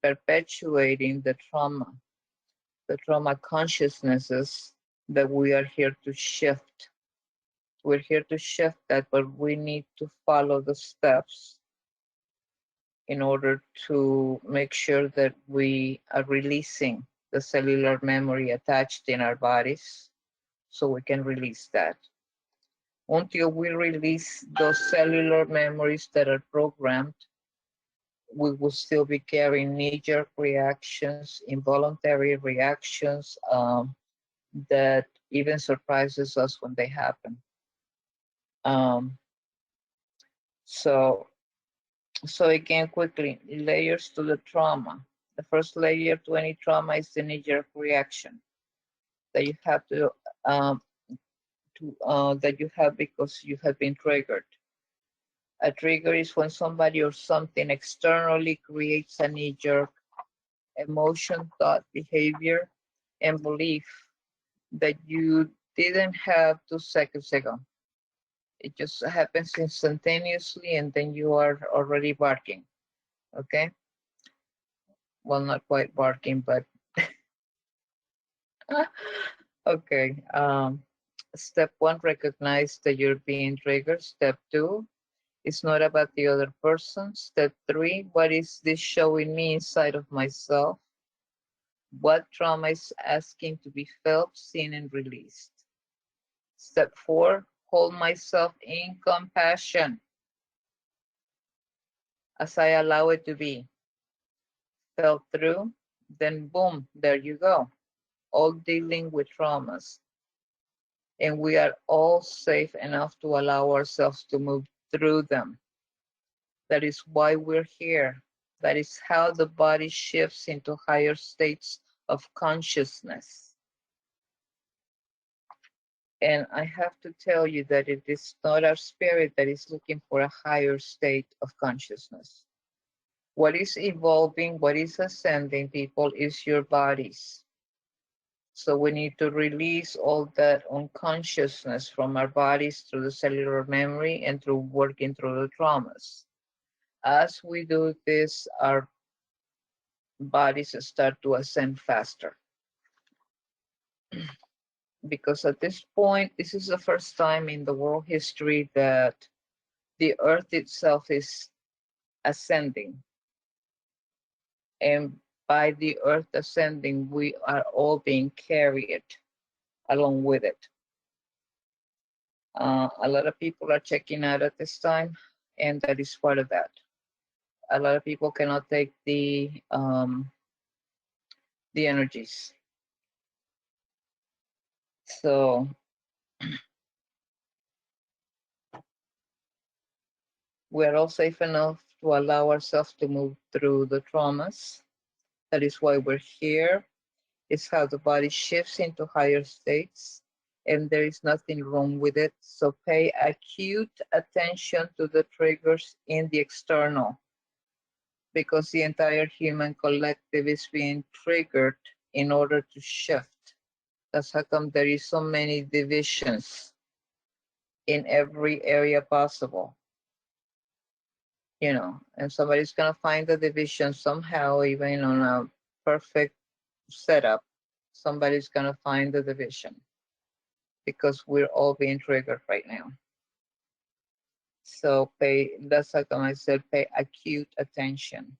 perpetuating the trauma. the trauma consciousnesses that we are here to shift. We're here to shift that, but we need to follow the steps in order to make sure that we are releasing the cellular memory attached in our bodies so we can release that. Until we release those cellular memories that are programmed, we will still be carrying knee-jerk reactions, involuntary reactions that even surprises us when they happen. So again, quickly, layers to the trauma. The first layer to any trauma is the knee-jerk reaction that you have that you have because you have been triggered. A trigger is when somebody or something externally creates a knee-jerk emotion, thought, behavior, and belief that you didn't have 2 seconds ago. It just happens instantaneously, and then you are already barking. Okay? Well, not quite barking, but okay. Step 1, recognize that you're being triggered. Step 2, it's not about the other person. Step 3, what is this showing me inside of myself? What trauma is asking to be felt, seen, and released? Step 4, hold myself in compassion as I allow it to be. Felt through, then boom, there you go. All dealing with traumas. And we are all safe enough to allow ourselves to move through them. That is why we're here. That is how the body shifts into higher states of consciousness. And I have to tell you that it is not our spirit that is looking for a higher state of consciousness. What is evolving, what is ascending, people, is your bodies. So we need to release all that unconsciousness from our bodies through the cellular memory and through working through the traumas. As we do this, our bodies start to ascend faster. Because at this point, this is the first time in the world history that the earth itself is ascending. And by the earth ascending, we are all being carried along with it. A lot of people are checking out at this time, and that is part of that. A lot of people cannot take the energies. So we're all safe enough to allow ourselves to move through the traumas. That is why we're here. It's how the body shifts into higher states, and there is nothing wrong with it. So pay acute attention to the triggers in the external, because the entire human collective is being triggered in order to shift. That's how come there is so many divisions in every area possible. You know, and somebody's gonna find the division somehow, even on a perfect setup. Somebody's gonna find the division because we're all being triggered right now. So that's how come I said pay acute attention.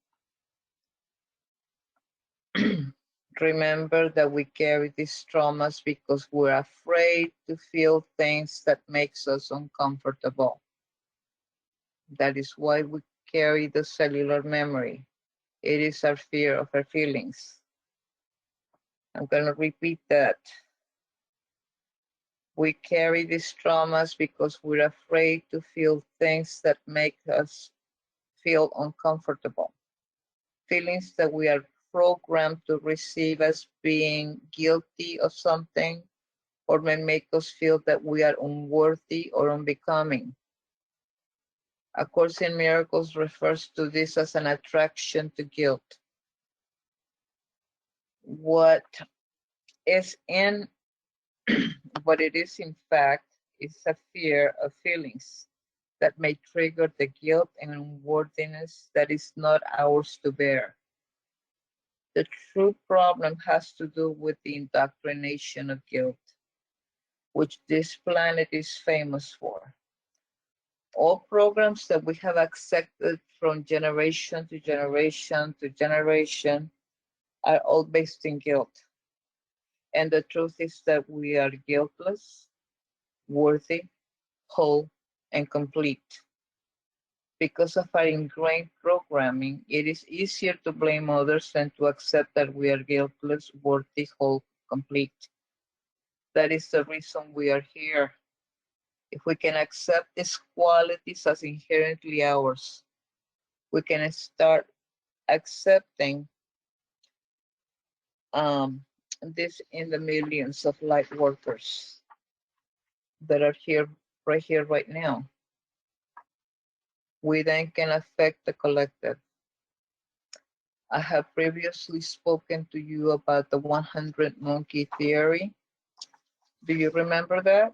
Remember that we carry these traumas because we're afraid to feel things that makes us uncomfortable. That is why we carry the cellular memory. It is our fear of our feelings. I'm going to repeat that. We carry these traumas because we're afraid to feel things that make us feel uncomfortable. Feelings that we are programmed to receive as being guilty of something, or may make us feel that we are unworthy or unbecoming. A Course in Miracles refers to this as an attraction to guilt. What it is in fact is a fear of feelings that may trigger the guilt and unworthiness that is not ours to bear. The true problem has to do with the indoctrination of guilt, which this planet is famous for. All programs that we have accepted from generation to generation to generation are all based in guilt. And the truth is that we are guiltless, worthy, whole, and complete. Because of our ingrained programming, it is easier to blame others than to accept that we are guiltless, worthy, whole, complete. That is the reason we are here. If we can accept these qualities as inherently ours, we can start accepting this in the millions of light workers that are here, right now. We then can affect the collective. I have previously spoken to you about the 100 monkey theory. Do you remember that?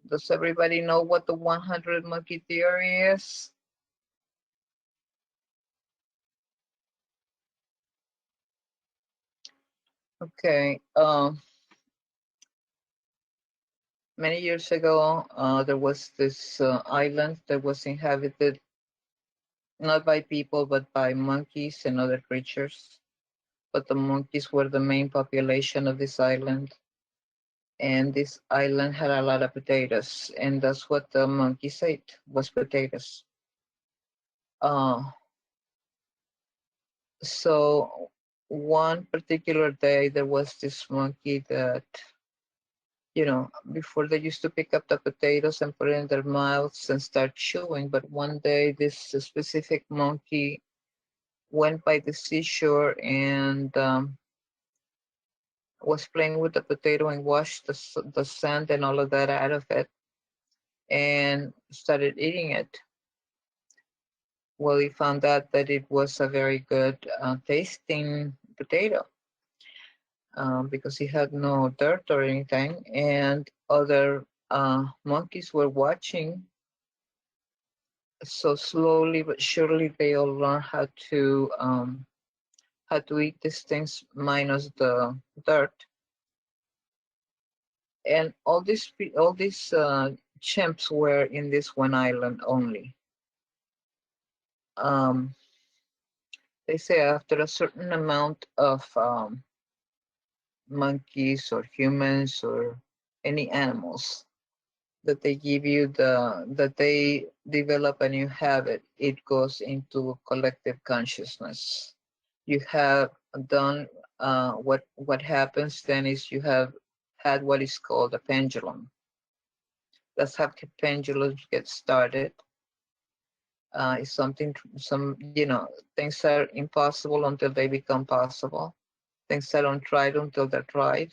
Does everybody know what the 100 monkey theory is? Okay. Many years ago, there was this island that was inhabited not by people, but by monkeys and other creatures. But the monkeys were the main population of this island. And this island had a lot of potatoes, and that's what the monkeys ate, was potatoes. So one particular day, there was this monkey that, before they used to pick up the potatoes and put it in their mouths and start chewing. But one day, this specific monkey went by the seashore and was playing with the potato and washed the sand and all of that out of it and started eating it. Well, he found out that it was a very good tasting potato because he had no dirt or anything, and other monkeys were watching. So slowly but surely, they all learned how to eat these things minus the dirt. And all these chimps were in this one island only. They say after a certain amount of monkeys or humans or any animals that they give you that they develop a new habit, it goes into collective consciousness. You have done what happens then is you have had what is called a pendulum. That's how pendulums get started. It's something, things are impossible until they become possible. Things are untried until they're tried.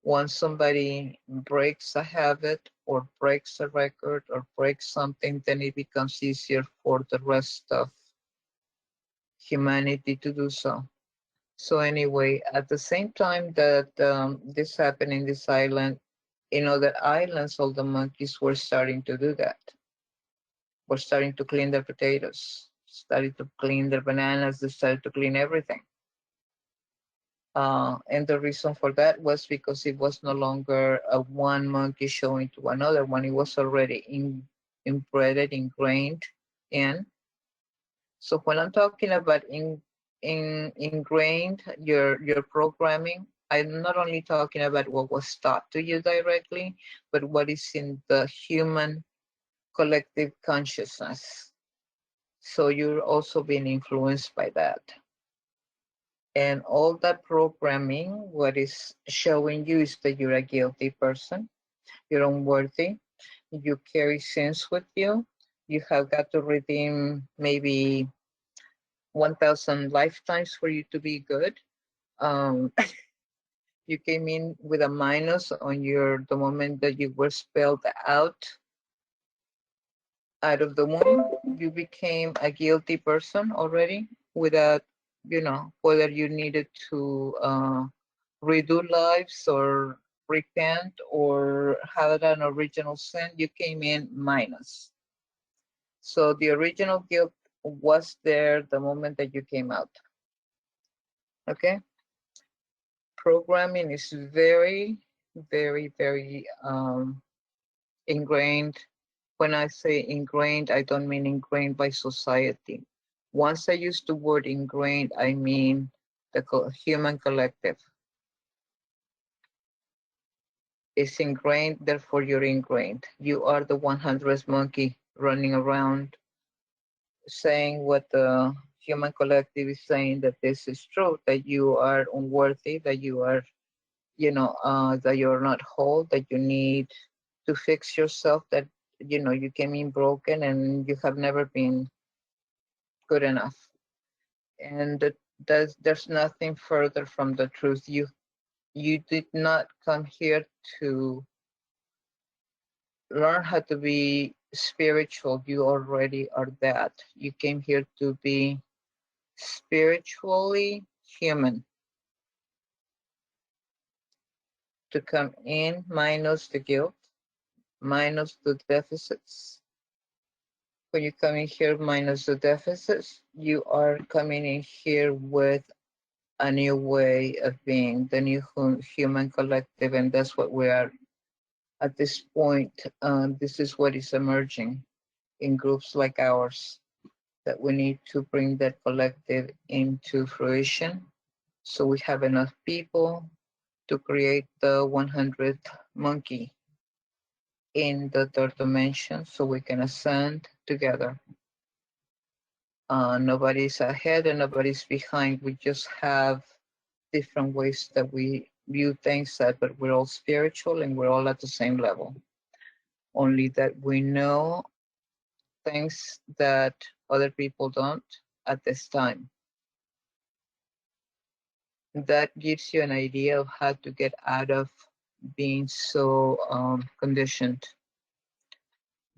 Once somebody breaks a habit or breaks a record or breaks something, then it becomes easier for the rest of humanity to do so. So anyway, at the same time that this happened in this island, in other islands, all the monkeys were starting to do that. Were starting to clean their potatoes, started to clean their bananas, they started to clean everything. And the reason for that was because it was no longer a one monkey showing to another one. It was already inbred, ingrained in. So when I'm talking about ingrained, your programming, I'm not only talking about what was taught to you directly, but what is in the human collective consciousness. So you're also being influenced by that. And all that programming, what is showing you is that you're a guilty person, you're unworthy, you carry sins with you, you have got to redeem maybe 1,000 lifetimes for you to be good. You came in with a minus on the moment that you were spelled out of the womb. You became a guilty person already without, whether you needed to redo lives or repent or have an original sin, you came in minus. So the original guilt was there the moment that you came out. Okay? Programming is very, very, very ingrained. When I say ingrained, I don't mean ingrained by society. Once I use the word ingrained, I mean the human collective. It's ingrained, therefore you're ingrained. You are the 100th monkey running around saying what the human collective is saying, that this is true, that you are unworthy, that you are, that you're not whole, that you need to fix yourself, that, you came in broken and you have never been good enough. And there's nothing further from the truth. You did not come here to learn how to be spiritual. You already are that. You came here to be spiritually human, to come in minus the guilt, minus the deficits. When you come in here minus the deficits, you are coming in here with a new way of being, the new human collective, and that's what we are at this point. This is what is emerging in groups like ours, that we need to bring that collective into fruition, so we have enough people to create the 100th monkey in the third dimension, so we can ascend together. Nobody's ahead and nobody's behind. We just have different ways that we view things, but we're all spiritual and we're all at the same level. Only that we know things that other people don't at this time. That gives you an idea of how to get out of being so conditioned,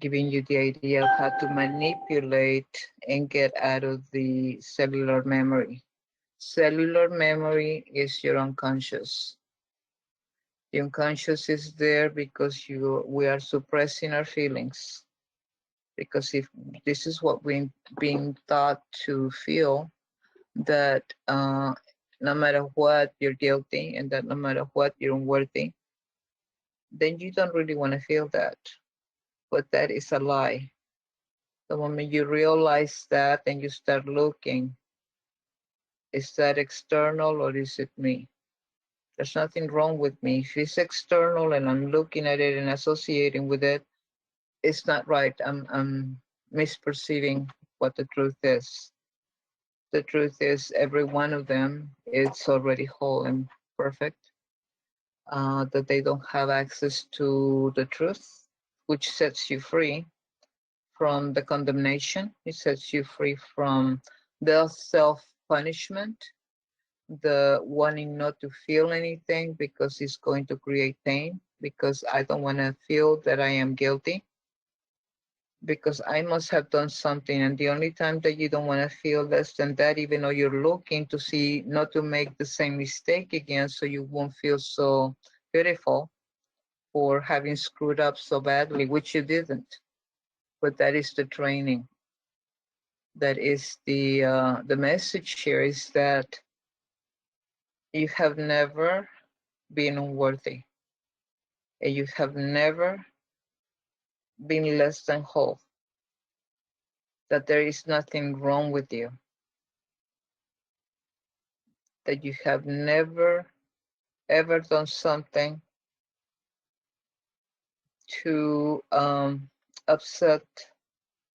giving you the idea of how to manipulate and get out of the cellular memory. Cellular memory is your unconscious. The unconscious is there because we are suppressing our feelings. Because if this is what we're being taught to feel, that no matter what you're guilty and that no matter what you're unworthy, then you don't really want to feel that. But that is a lie. The moment you realize that and you start looking, is that external or is it me? There's nothing wrong with me. If it's external and I'm looking at it and associating with it, it's not right. I'm misperceiving what the truth is. The truth is every one of them is already whole and perfect. That they don't have access to the truth, which sets you free from the condemnation. It sets you free from the self-punishment, the wanting not to feel anything because it's going to create pain, because I don't want to feel that I am guilty, because I must have done something. And the only time that you don't want to feel less than that, even though you're looking to see not to make the same mistake again, so you won't feel so beautiful for having screwed up so badly, which you didn't. But that is the training. That is the message here, is that you have never been unworthy, and you have never been less than whole, that there is nothing wrong with you, that you have never ever done something to upset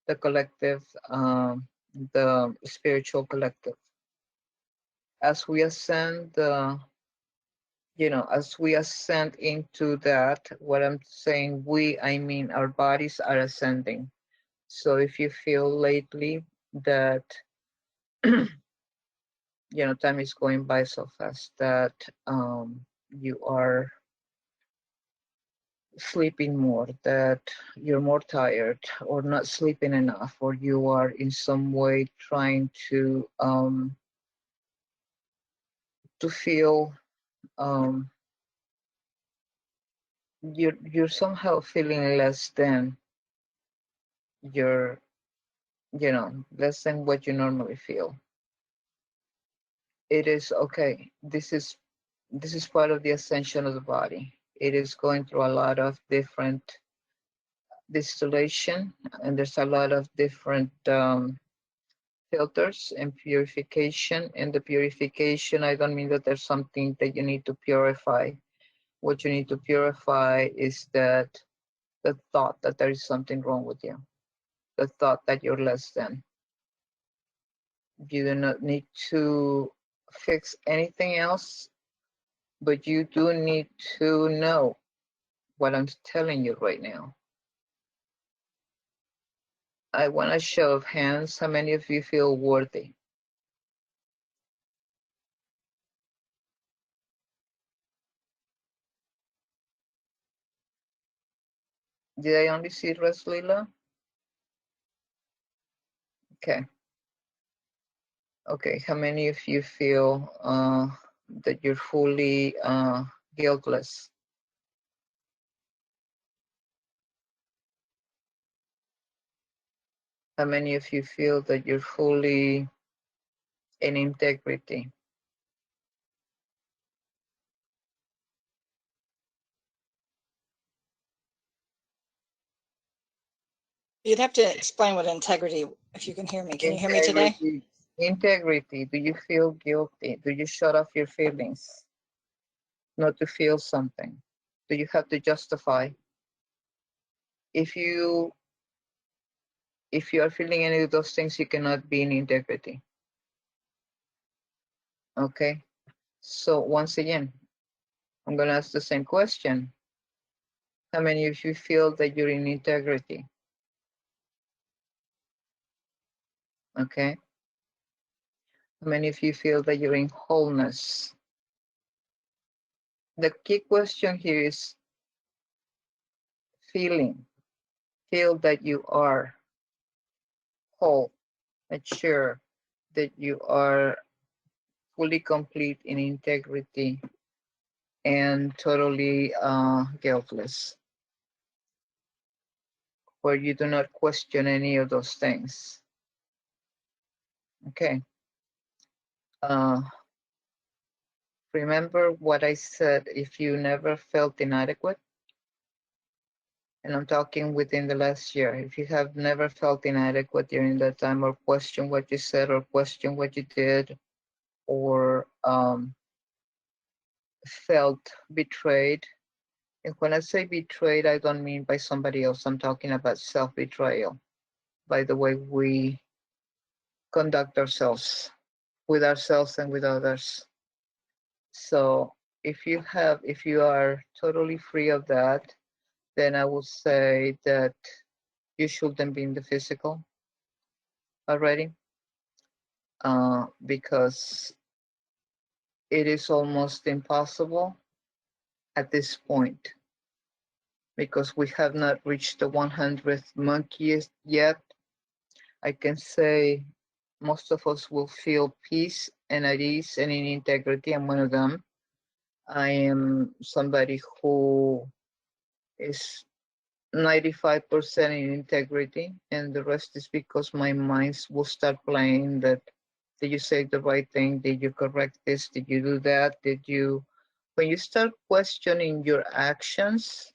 the collective, the spiritual collective. As we ascend, as we ascend into that, what I'm saying, I mean our bodies are ascending. So if you feel lately that, time is going by so fast, that you are sleeping more, that you're more tired or not sleeping enough, or you are in some way trying to feel you're somehow feeling less than your you know, less than what you normally feel. It is okay. This is part of the ascension of the body. It is going through a lot of different distillation, and there's a lot of different filters and purification. And the purification, I don't mean that there's something that you need to purify. What you need to purify is that the thought that there is something wrong with you, the thought that you're less than. You do not need to fix anything else, but you do need to know what I'm telling you right now. I want a show of hands. How many of you feel worthy? Did I only see Raslila? Okay. Okay, how many of you feel that you're fully guiltless? How many of you feel that you're fully in integrity? You'd have to explain what integrity, if you can hear me. Can you hear me today? Integrity. Do you feel guilty? Do you shut off your feelings not to feel something? Do you have to justify? If you are feeling any of those things, you cannot be in integrity. Okay. So once again, I'm going to ask the same question. How many of you feel that you're in integrity? Okay. How many of you feel that you're in wholeness? The key question here is feeling. Feel that you are whole, mature, that you are fully complete in integrity and totally guiltless, where you do not question any of those things. Okay. Remember what I said, if you never felt inadequate, and I'm talking within the last year, if you have never felt inadequate during that time, or question what you said, or question what you did, or felt betrayed. And when I say betrayed, I don't mean by somebody else. I'm talking about self-betrayal, by the way we conduct ourselves with ourselves and with others. So if you are totally free of that, then I would say that you shouldn't be in the physical already, because it is almost impossible at this point, because we have not reached the 100th monkey yet. I can say most of us will feel peace and at ease and in integrity. I'm one of them. I am somebody who is 95% in integrity, and the rest is because my minds will start playing that, did you say the right thing? Did you correct this? Did you do that? When you start questioning your actions,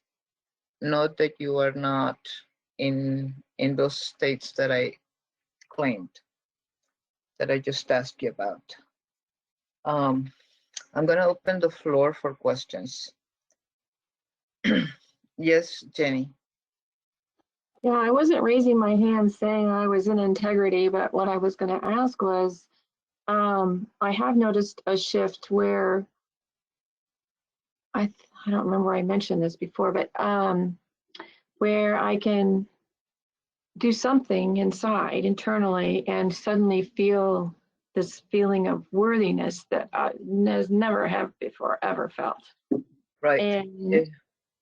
note that you are not in those states that I claimed, that I just asked you about. I'm gonna open the floor for questions. Yes, Jenny. Yeah, I wasn't raising my hand saying I was in integrity, but what I was going to ask was, I have noticed a shift where I don't remember I mentioned this before, but where I can do something inside internally and suddenly feel this feeling of worthiness that I has never have before ever felt. Right.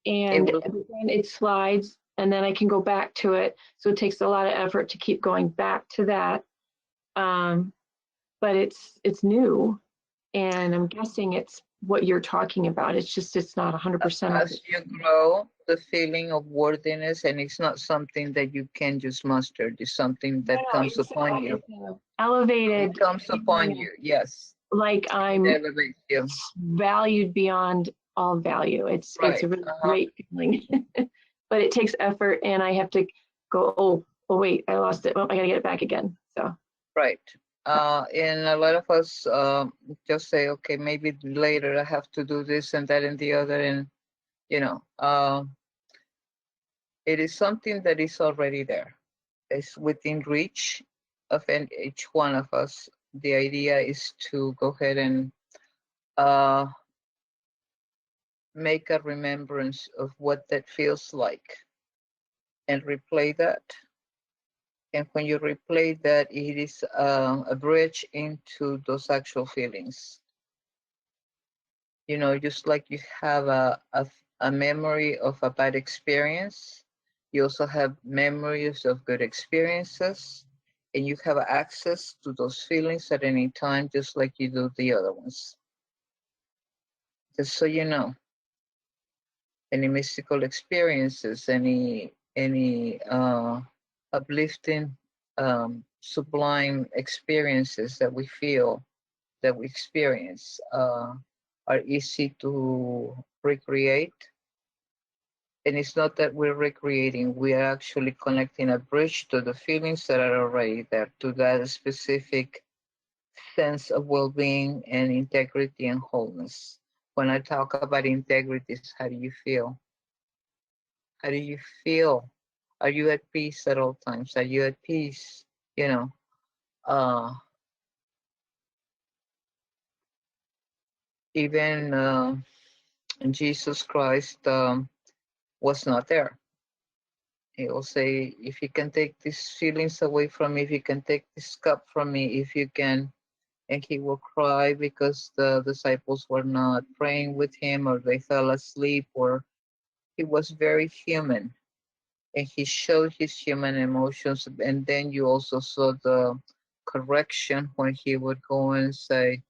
And then it slides, and then I can go back to it. So it takes a lot of effort to keep going back to that. But it's new, and I'm guessing it's what you're talking about. It's just, it's not 100%. As you grow, the feeling of worthiness, and it's not something that you can just muster. It's something that comes upon you. Elevated. It comes upon you, yes. Like I'm It elevates you. valued beyond all value. It's a Right, really great feeling, but it takes effort, and I have to go. Oh wait, I lost it. Well, I gotta get it back again. So Right. And a lot of us just say, okay, maybe later I have to do this and that and the other, and it is something that is already there. It's within reach of each one of us. The idea is to go ahead and make a remembrance of what that feels like and replay that. And when you replay that, it is a bridge into those actual feelings. Just like you have a memory of a bad experience, you also have memories of good experiences, and you have access to those feelings at any time, just like you do the other ones. Just so you know, any mystical experiences, any uplifting, sublime experiences that we feel, that we experience, are easy to recreate. And it's not that we're recreating, we are actually connecting a bridge to the feelings that are already there, to that specific sense of well-being and integrity and wholeness. When I talk about integrity, how do you feel? How do you feel? Are you at peace at all times? Are you at peace? Even Jesus Christ was not there. He will say, if you can take these feelings away from me, if you can take this cup from me, if you can, and he will cry because the disciples were not praying with him, or they fell asleep, or he was very human, and he showed his human emotions. And then you also saw the correction when he would go and say,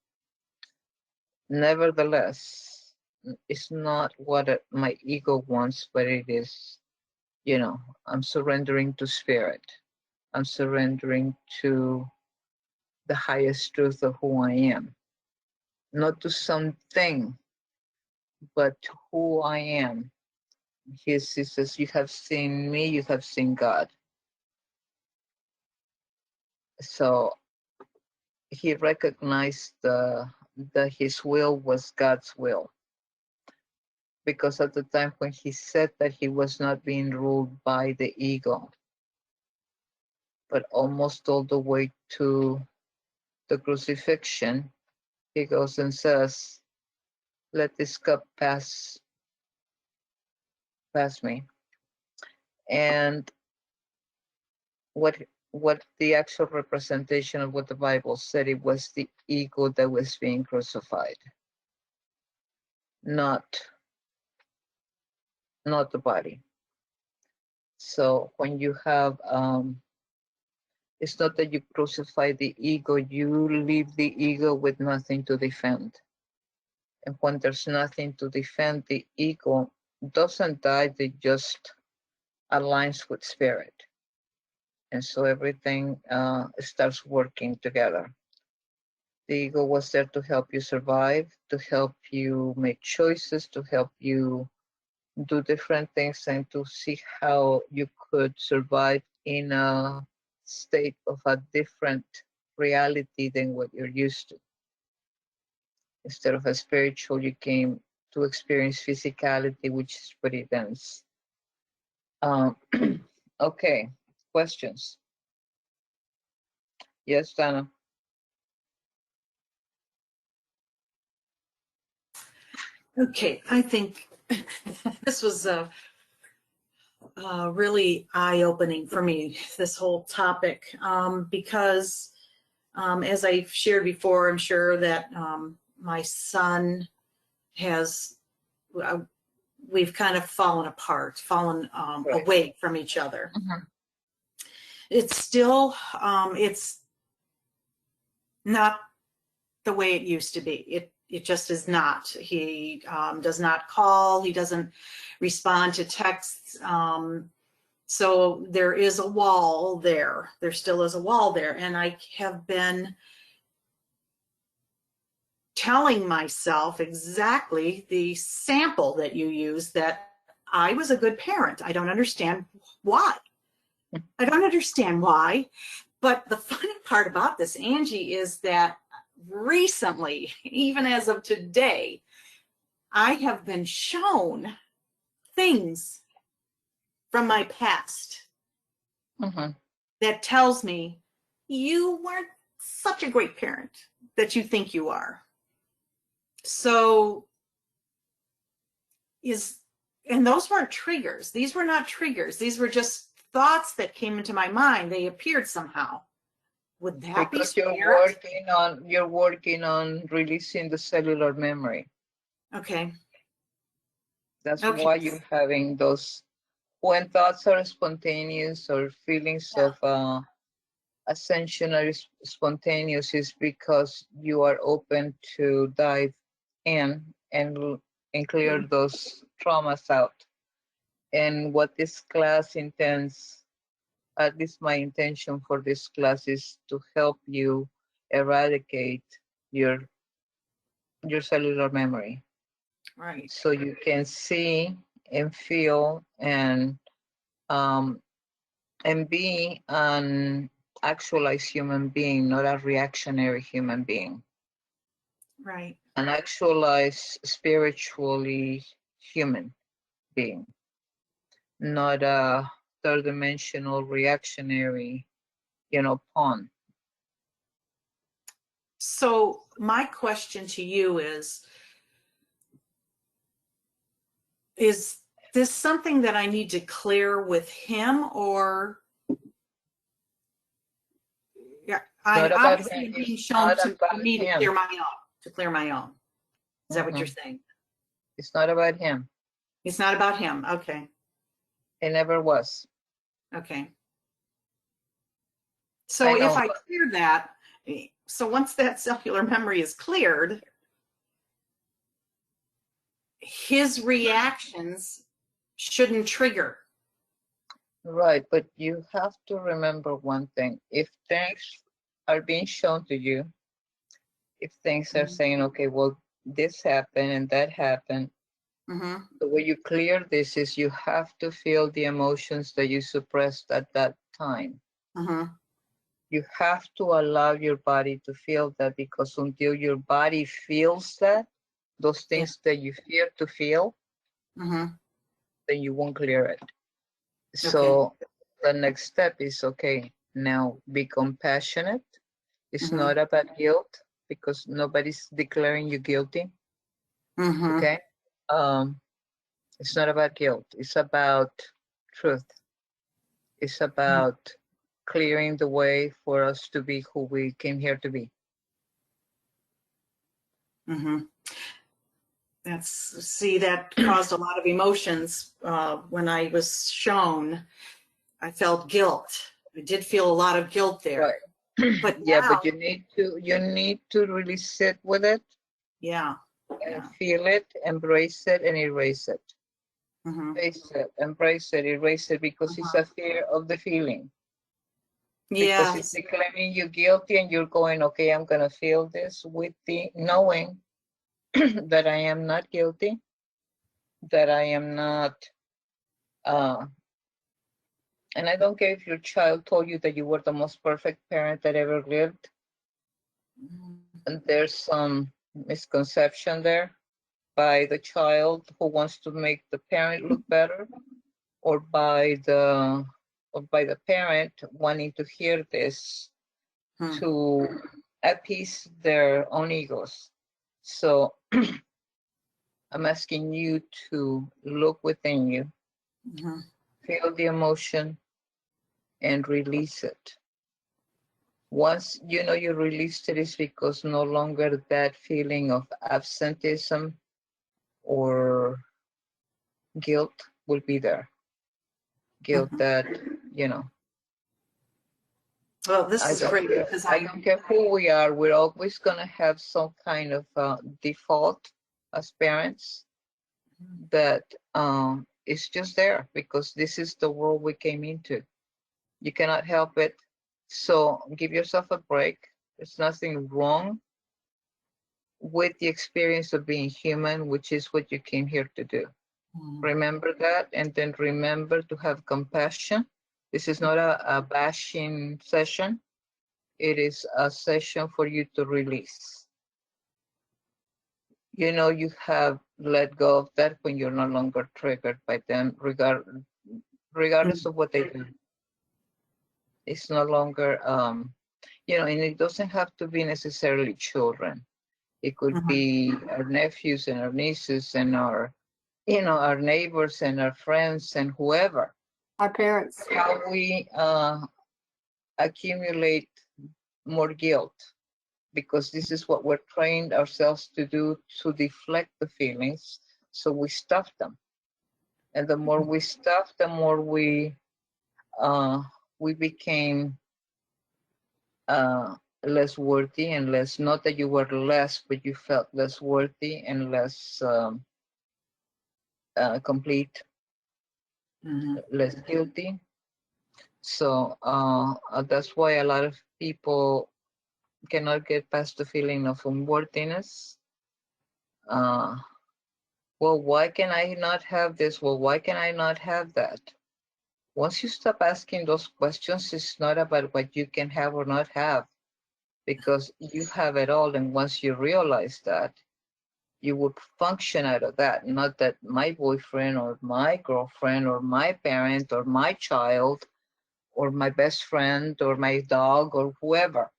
nevertheless, it's not what my ego wants, but it is, I'm surrendering to spirit. I'm surrendering to the highest truth of who I am. Not to something, but to who I am. He says, you have seen me, you have seen God. So he recognized that his will was God's will. Because at the time when he said that, he was not being ruled by the ego, but almost all the way to the crucifixion, he goes and says, let this cup pass me. And what the actual representation of what the Bible said, it was the ego that was being crucified, not the body. So when you have, it's not that you crucify the ego, you leave the ego with nothing to defend. And when there's nothing to defend, the ego doesn't die, it just aligns with spirit. And so everything starts working together. The ego was there to help you survive, to help you make choices, to help you do different things, and to see how you could survive in a state of a different reality than what you're used to. Instead of a spiritual, you came to experience physicality, which is pretty dense. Okay, questions? Yes, Dana. Okay, I think this was really eye-opening for me, this whole topic, because as I've shared before, I'm sure that my son has, we've kind of fallen apart, fallen Right. away from each other. Mhm. It's still, it's not the way it used to be. it just is not. He does not call. He doesn't respond to texts. So there is a wall there. There still is a wall there. And I have been telling myself exactly the sample that you use, that I was a good parent. I don't understand why. I don't understand why. But the funny part about this, Angie, is that recently, even as of today, I have been shown things from my past that tells me you weren't such a great parent that you think you are. So and those weren't triggers. These were not triggers. These were just thoughts that came into my mind. They appeared somehow. Would that Because be you're working on releasing the cellular memory. Okay. That's Okay. why you're having those, when thoughts are spontaneous or feelings Yeah. of ascension are spontaneous, is because you are open to dive in and clear those traumas out. And what this class intends, at least my intention for this class, is to help you eradicate your cellular memory, Right. so you can see and feel and be an actualized human being, not a reactionary human being. Right. An actualized spiritually human being, not a third dimensional reactionary, pawn. So my question to you is this something that I need to clear with him, or I Not about obviously him. am being It's shown not to about me to him. clear my own, Is that what you're Mhm. saying? It's not about him. It's not about him. Okay. It never was. Okay. I So if know. I clear that, so once that cellular memory is cleared, his reactions shouldn't trigger. Right, but you have to remember one thing. If things are being shown to you, if things are saying, okay, well, this happened and that happened, Mm-hmm. the way you clear this is you have to feel the emotions that you suppressed at that time. Mm-hmm. You have to allow your body to feel that, because until your body feels that, those things that you fear to feel, Mm-hmm. then you won't clear it. Okay. So the next step is, okay, now be compassionate. It's not about guilt, because nobody's declaring you guilty. Mm-hmm. Okay. It's not about guilt. It's about truth. It's about clearing the way for us to be who we came here to be. Mm-hmm. That caused a lot of emotions when I was shown. I felt guilt. I did feel a lot of guilt there. Right. But Yeah, now, but you need to really sit with it yeah. and feel it, embrace it, and erase it. Mm-hmm. Face it, embrace it, erase it, because it's a fear of the feeling. Yeah. Because it's declaring you guilty, and you're going, okay, I'm gonna feel this with the knowing that I am not guilty, that I am not, and I don't care if your child told you that you were the most perfect parent that ever lived, and there's some misconception there by the child who wants to make the parent look better, or by the parent wanting to hear this to appease their own egos. So I'm asking you to look within you, feel the emotion, and release it. Once you know you released it, is because no longer that feeling of absenteeism or guilt will be there. Guilt that, Well, this I is don't great care. because I don't care who we are. We're always going to have some kind of default as parents that is just there because this is the world we came into. You cannot help it. So give yourself a break. There's nothing wrong with the experience of being human, which is what you came here to do. Remember that, and then remember to have compassion. This is not a bashing session. It is a session for you to release. You know, you have let go of that when you're no longer triggered by them, regardless of what they do. It's no longer, you know, and it doesn't have to be necessarily children. It could be our nephews and our nieces and our, you know, our neighbors and our friends and whoever. Our parents. How we accumulate more guilt, because this is what we're trained ourselves to do, to deflect the feelings. So we stuff them. And the more we stuff, the more we became less worthy and less, not that you were less, but you felt less worthy and less complete, less guilty. So that's why a lot of people cannot get past the feeling of unworthiness. Well, why can I not have this? Well, why can I not have that? Once you stop asking those questions, it's not about what you can have or not have, because you have it all. And once you realize that, you would function out of that, not that my boyfriend or my girlfriend or my parent or my child or my best friend or my dog or whoever.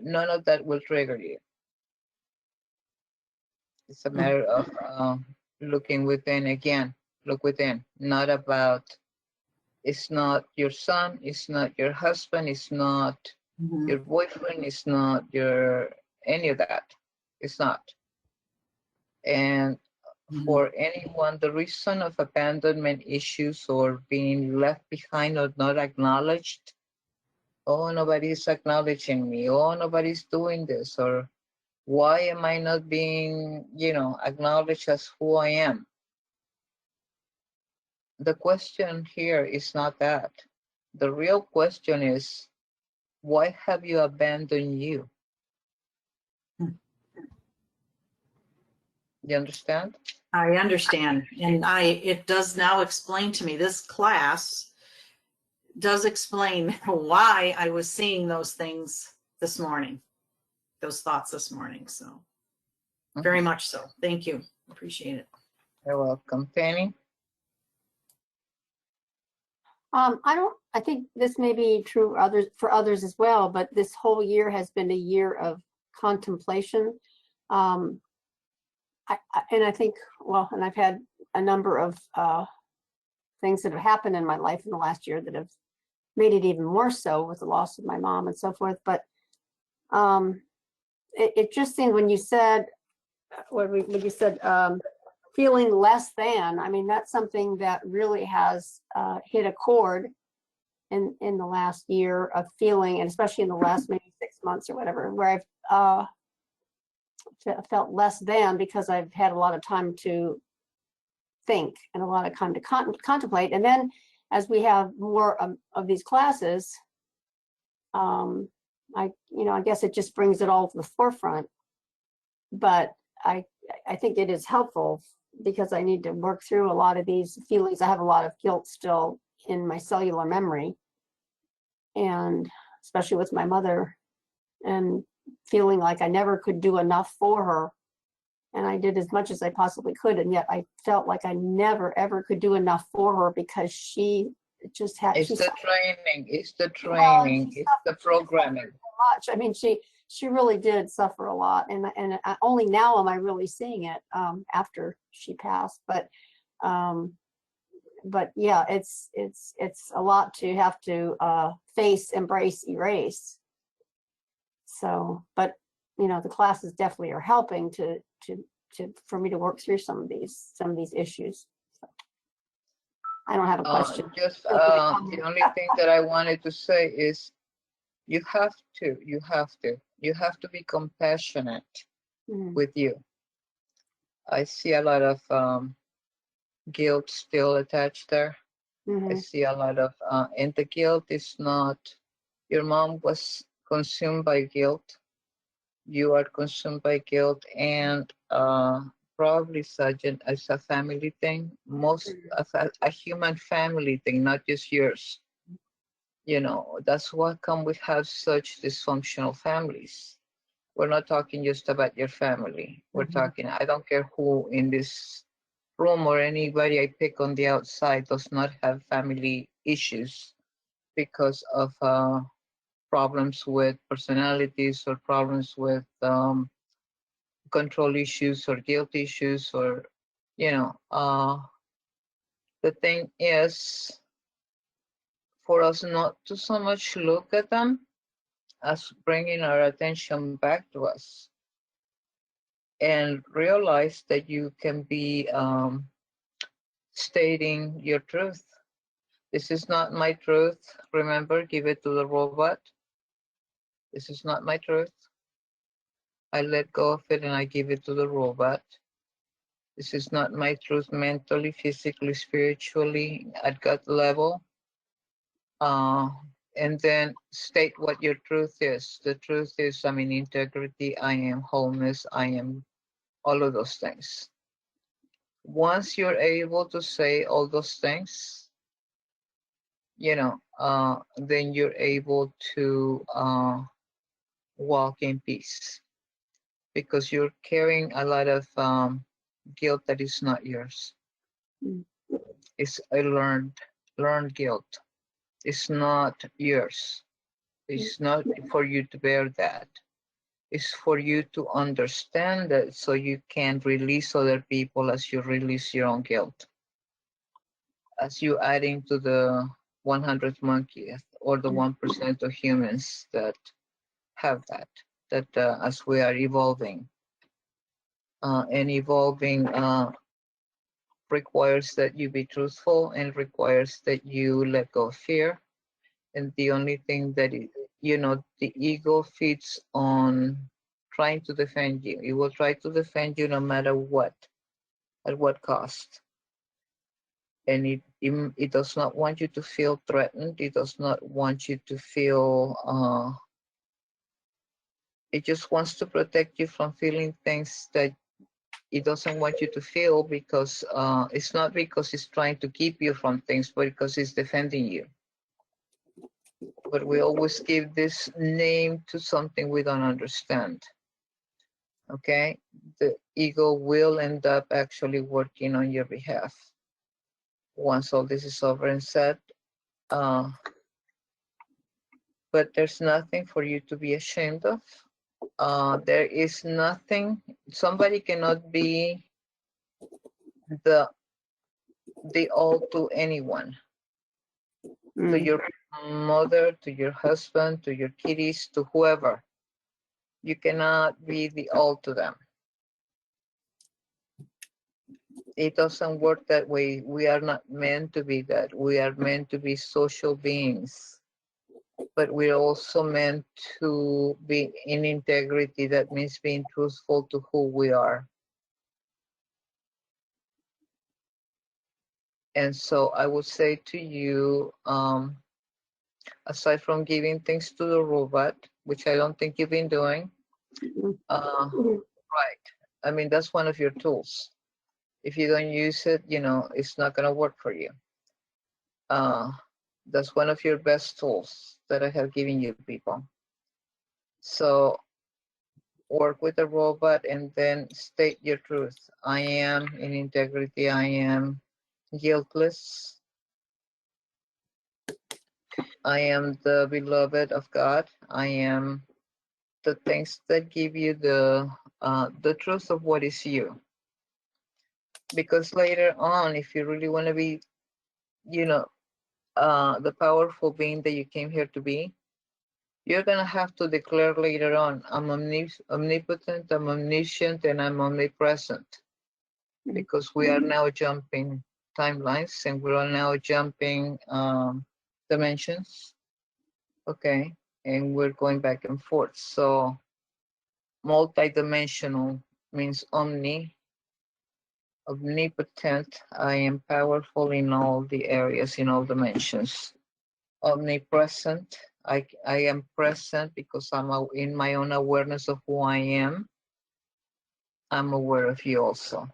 None of that will trigger you. It's a matter of looking within again. Look within, not about, it's not your son, it's not your husband, it's not your boyfriend, it's not your, any of that. It's not. And for anyone, the reason of abandonment issues or being left behind or not acknowledged, oh, nobody's acknowledging me, oh, nobody's doing this, or why am I not being, you know, acknowledged as who I am? The question here is not that. The real question is, why have you abandoned you? You understand? I understand. And it does now explain to me, this class does explain why I was seeing those things this morning, those thoughts this morning. So very much so. Thank you. Appreciate it. You're welcome. Penny? I think this may be true for others as well, but this whole year has been a year of contemplation. And I think, well, and I've had a number of things that have happened in my life in the last year that have made it even more so, with the loss of my mom and so forth. But it just seemed when you said, when you said feeling less than, I mean, that's something that really has hit a chord in the last year of feeling, and especially in the last maybe 6 months or whatever, where I've felt less than, because I've had a lot of time to think and a lot of time to contemplate. And then as we have more of these classes, I guess it just brings it all to the forefront. But I think it is helpful, because I need to work through a lot of these feelings. I have a lot of guilt still in my cellular memory, and especially with my mother, and feeling like I never could do enough for her. And I did as much as I possibly could, and yet I felt like I never ever could do enough for her, because she just had. It's the training. It's the training. It's the programming. Much. I mean, she really did suffer a lot, and only now am I really seeing it after she passed. But yeah, it's a lot to have to face, embrace, erase. So, but the classes definitely are helping for me to work through some of these issues. So. I don't have a question. Just Feel free to comment. the only thing that I wanted to say is you have to be compassionate Mm, with you. I see a lot of guilt still attached there. I mhm, see a lot of, and the guilt is not, your mom was consumed by guilt. You are consumed by guilt, and probably such as a family thing, most mm, as a human family thing, not just yours. You know, that's why come we have such dysfunctional families. We're not talking just about your family. We're mhm, talking, I don't care who in this room or anybody I pick on the outside does not have family issues because of problems with personalities or problems with control issues or guilt issues or, you know, the thing is for us not to so much look at them as bringing our attention back to us and realize that you can be stating your truth. This is not my truth. Remember, give it to the robot. This is not my truth. I let go of it and I give it to the robot. This is not my truth mentally, physically, spiritually, at gut level. And then state what your truth is. The truth is I'm in integrity, I am wholeness, I am all of those things. Once you're able to say all those things, you know, then you're able to walk in peace because you're carrying a lot of guilt that is not yours. mm, It's a learned guilt. It's not yours. It's not for you to bear that. It's for you to understand that so you can release other people as you release your own guilt. As you adding to the 100th monkey or the 1% of humans that have that as we are evolving. And evolving requires that you be truthful and requires that you let go of fear. And the only thing that, you know, the ego feeds on trying to defend you. It will try to defend you no matter what, at what cost. And it does not want you to feel threatened. It does not want you to feel, it just wants to protect you from feeling things that it doesn't want you to feel because it's not because it's trying to keep you from things, but because it's defending you. But we always give this name to something we don't understand. Okay? The ego will end up actually working on your behalf. Once all this is over and said, but there's nothing for you to be ashamed of. There is nothing, somebody cannot be the all to anyone. To mm, your mother, to your husband, to your kiddies, to whoever. You cannot be the all to them. It doesn't work that way. We are not meant to be that. We are meant to be social beings. But we're also meant to be in integrity. That means being truthful to who we are. And so I would say to you, aside from giving things to the robot, which I don't think you've been doing, mm, right. I mean, that's one of your tools. If you don't use it, you know, it's not going to work for you. That's one of your best tools that I have given you people. So work with the robot and then state your truth. I am in integrity. I am guiltless. I am the beloved of God. I am the things that give you the truth of what is you. Because later on, if you really want to be, you know, the powerful being that you came here to be, you're going to have to declare later on, I'm omnipotent, I'm omniscient, and I'm omnipresent. Because we are now jumping timelines, and we're now jumping dimensions. Okay, and we're going back and forth. So multidimensional means omnipotent. I am powerful in all the areas, in all dimensions. Omnipresent. I am present because I'm in my own awareness of who I am. I'm aware of you also.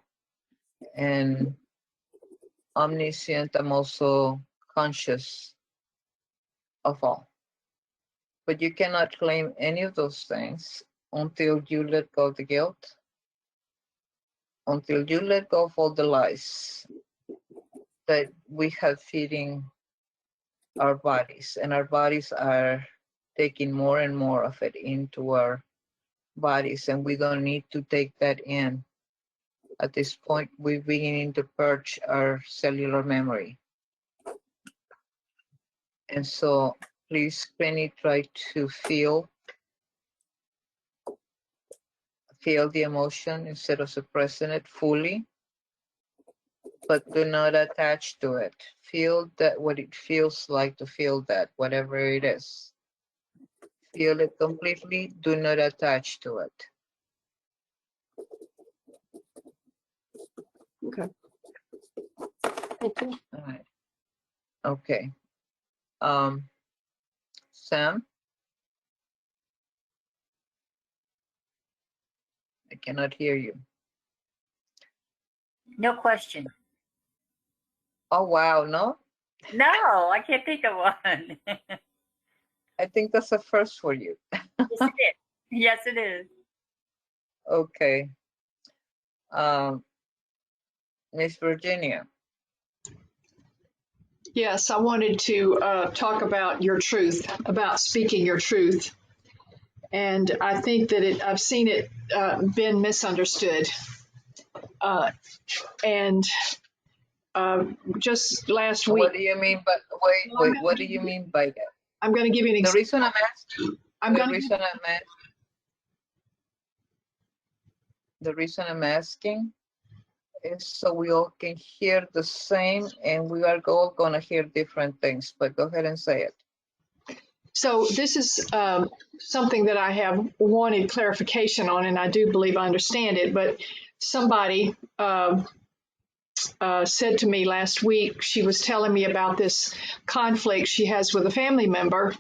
And omniscient, I'm also conscious of all. But you cannot claim any of those things until you let go of the guilt, until you let go of all the lies that we have feeding our bodies, and our bodies are taking more and more of it into our bodies, and we don't need to take that in. At this point, we're beginning to purge our cellular memory. And so please, Penny, try to feel the emotion instead of suppressing it fully, but do not attach to it. Feel that what it feels like to feel that, whatever it is. Feel it completely, do not attach to it. Okay. Thank you. All right. Okay. Sam? I cannot hear you. No question. Oh, wow, no? No, I can't think of one. I think that's a first for you. Yes, it is. Yes, it is. Okay. Miss Virginia. Yes, I wanted to talk about your truth, about speaking your truth. And I think that I've seen it been misunderstood. And just last week, What do you mean by, wait, what do you mean by that? I'm going to give you an The example. reason I'm asking, the reason I'm asking is so we all can hear the same, and we are all gonna hear different things, but go ahead and say it. So this is something that I have wanted clarification on, and I do believe I understand it, but somebody said to me last week, she was telling me about this conflict she has with a family member.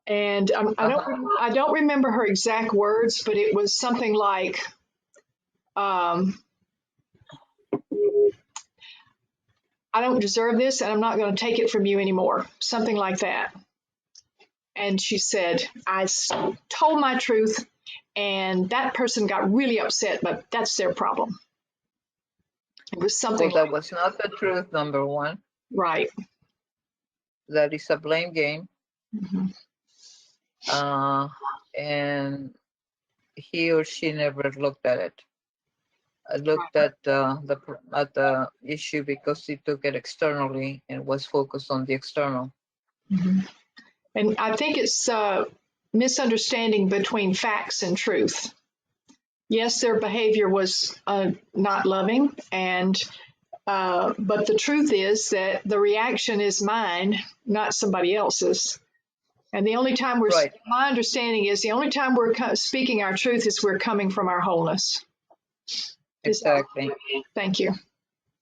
And I don't remember her exact words, but it was something like, I don't deserve this, and I'm not going to take it from you anymore. Something like that. And she said, I told my truth, and that person got really upset, but that's their problem. It was something So that was not the truth, number one. right. That is a blame game. Mm-hmm. And he or she never looked at it. I looked at the issue because he took it externally and was focused on the external. Mm-hmm. And I think it's misunderstanding between facts and truth. Yes, their behavior was not loving, and but the truth is that the reaction is mine, not somebody else's. And the only time Right. my understanding is the only time we're speaking our truth is we're coming from our wholeness. Exactly. Thank you.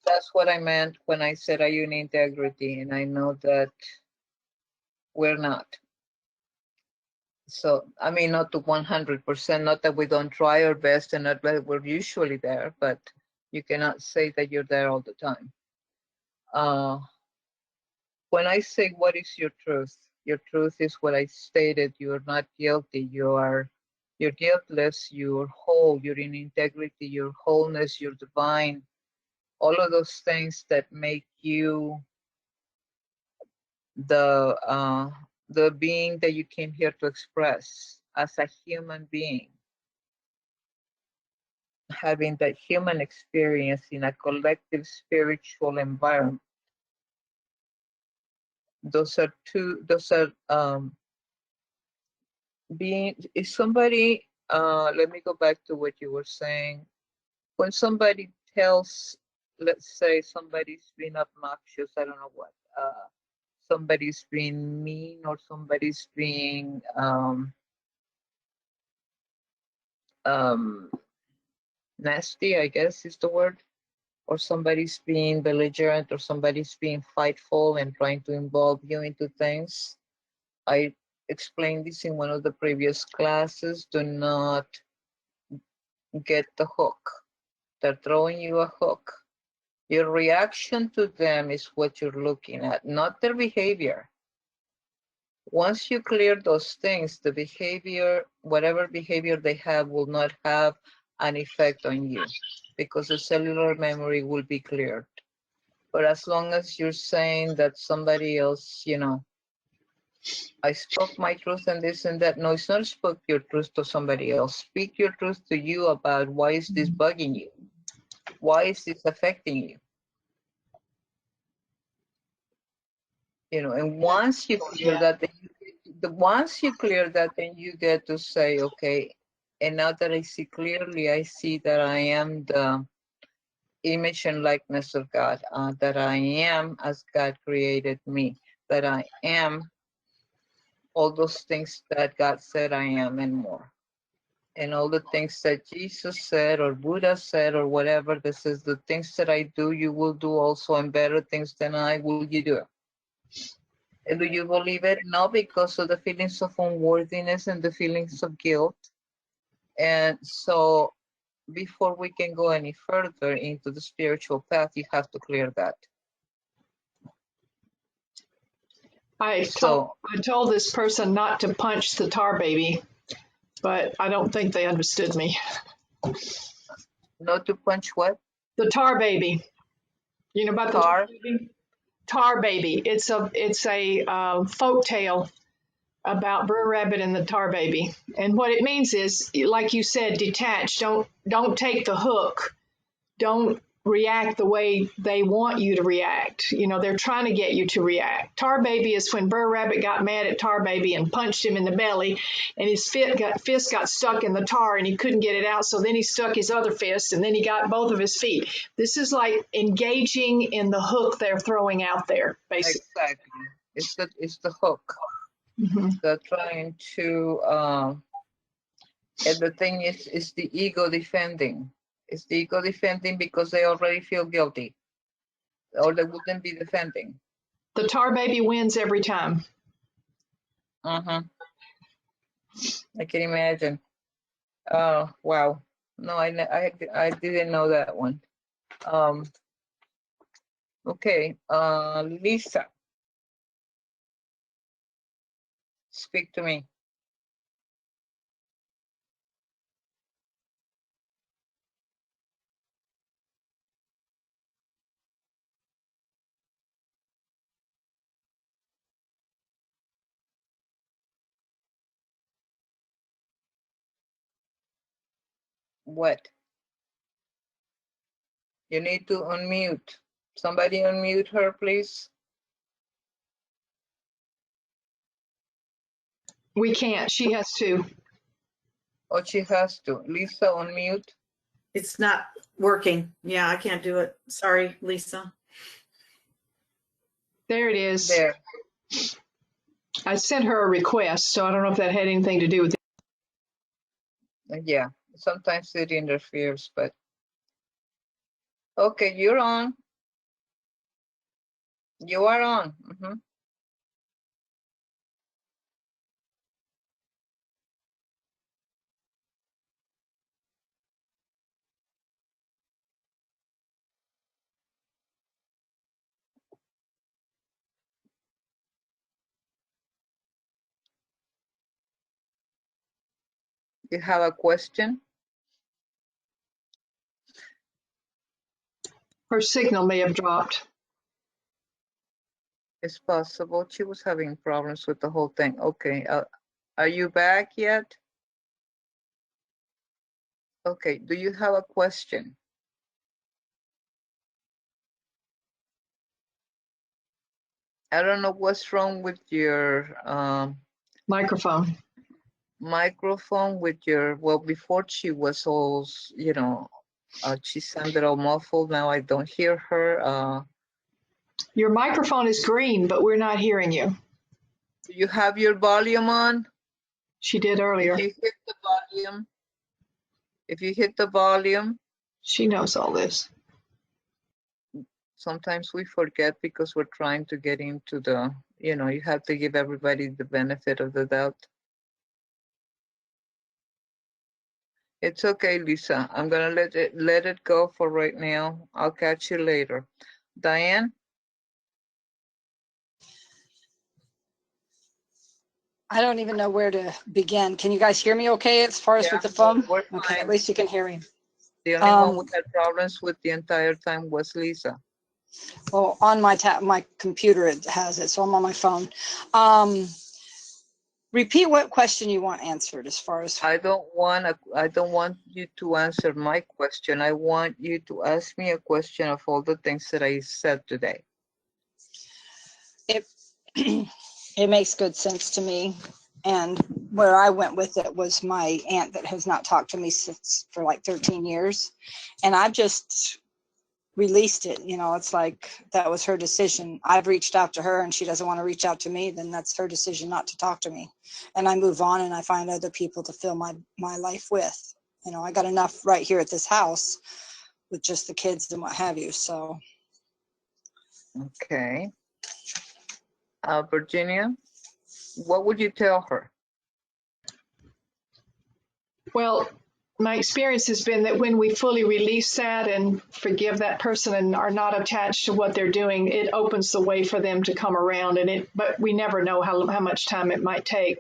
That's what I meant when I said I use integrity, and I know that we're not. So, I mean, not to 100%, not that we don't try our best and not that we're usually there, but you cannot say that you're there all the time. When I say, what is your truth? Your truth is what I stated. You're not guilty. You're guiltless. You're whole. You're in integrity. You're wholeness. You're divine. All of those things that make you the being that you came here to express as a human being, having that human experience in a collective spiritual environment. Those are being, if somebody, let me go back to what you were saying. When somebody tells let's say somebody's being obnoxious, I don't know what, somebody's being mean, or somebody's being nasty, I guess is the word, or somebody's being belligerent, or somebody's being fightful and trying to involve you into things. I explained this in one of the previous classes. Do not get the hook. They're throwing you a hook. Your reaction to them is what you're looking at, not their behavior. Once you clear those things, the behavior, whatever behavior they have, will not have an effect on you, because the cellular memory will be cleared. But as long as you're saying that somebody else, you know, I spoke my truth and this and that. No, it's not spoke your truth to somebody else. Speak your truth to you about why is this bugging you? Why is this affecting you? You know, and once you clear that, then once you clear that, then you get to say, okay, and now that I see clearly, I see that I am the image and likeness of God, that I am as God created me, that I am all those things that God said I am and more. And all the things that Jesus said or Buddha said or whatever, this is the things that I do, you will do also, and better things than I will you do. And do you believe it? No, because of the feelings of unworthiness and the feelings of guilt. And so before we can go any further into the spiritual path, you have to clear that. I told this person not to punch the tar baby, but I don't think they understood me. Not to punch what? The tar baby. You know about the tar baby? Tar baby. It's a folk tale about Br'er Rabbit and the tar baby. And what it means is, like you said, detach. Don't take the hook. Don't react the way they want you to react. You know, they're trying to get you to react. Tar baby is when Br'er Rabbit got mad at Tar baby and punched him in the belly, and his fist got stuck in the tar and he couldn't get it out. So then he stuck his other fist, and then he got both of his feet. This is like engaging in the hook they're throwing out there, basically. Exactly. It's the hook. Mm-hmm. They're trying to, and the thing is the ego defending. It's the ego defending because they already feel guilty, or they wouldn't be defending. The tar baby wins every time. I can imagine. Oh, wow. No, I didn't know that one. Okay, Lisa, speak to me. What? You need to unmute. Somebody unmute her, please. We can't. She has to. Oh, she has to. Lisa, unmute. It's not working. Yeah, I can't do it. Sorry, Lisa. There it is. There. I sent her a request, so I don't know if that had anything to do with it. Yeah, sometimes it interferes, but okay, you're on. You are on. You have a question? Her signal may have dropped. It's possible. She was having problems with the whole thing. Okay, are you back yet? Okay, do you have a question? I don't know what's wrong with your Microphone. microphone, with your, well, before she was all, you know, She sounded all muffled. Now I don't hear her. Your microphone is green, but we're not hearing you. Do you have your volume on? She did If earlier. you hit the volume, if you hit the volume, She knows all this. sometimes we forget because we're trying to get into the, you know, you have to give everybody the benefit of the doubt. It's okay, Lisa. I'm gonna let it go for right now. I'll catch you later. Diane? I don't even know where to begin. Can you guys hear me okay as far as with the phone? We're Okay, fine. at least you can hear me. The only one we had problems with the entire time was Lisa. Well, on my computer it has it, so I'm on my phone. Repeat what question you want answered as far as. I don't want you to answer my question. I want you to ask me a question of all the things that I said today. It it makes good sense to me, and where I went with it was my aunt that has not talked to me since for like 13 years, and I've just released it. You know, it's like that was her decision. I've reached out to her and she doesn't want to reach out to me, then that's her decision not to talk to me, and I move on and I find other people to fill my life with. You know, I got enough right here at this house with just the kids and what have you. So Okay. Virginia, what would you tell her? Well, my experience has been that when we fully release that and forgive that person and are not attached to what they're doing, it opens the way for them to come around. But we never know how much time it might take.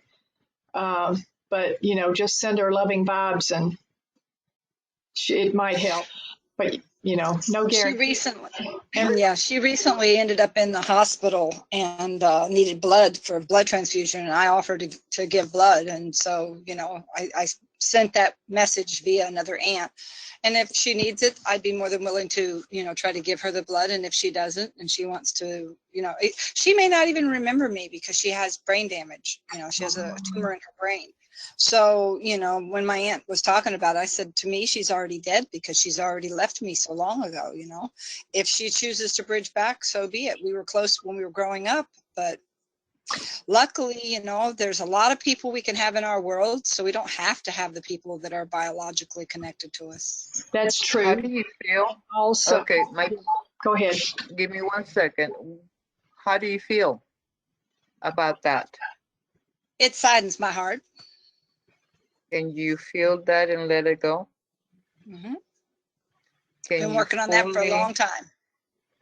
But you know, just send her loving vibes, and it might help. But you know, no guarantee. she recently ended up in the hospital and needed blood for a blood transfusion, and I offered to give blood, and so you know I sent that message via another aunt, and if she needs it, I'd be more than willing to, you know, try to give her the blood. And if she doesn't and she wants to, you know, she may not even remember me because she has brain damage. You know, she has a tumor in her brain. So, you know, when my aunt was talking about it, I said, to me, she's already dead because she's already left me so long ago. You know, if she chooses to bridge back, so be it. We were close when we were growing up, but luckily, you know, there's a lot of people we can have in our world, so we don't have to have the people that are biologically connected to us. That's true. How do you feel? Also, Okay, go ahead. Give me 1 second. How do you feel about that? It saddens my heart. Can you feel that and let it go? Mm-hmm. Can Been you working on that for a long time.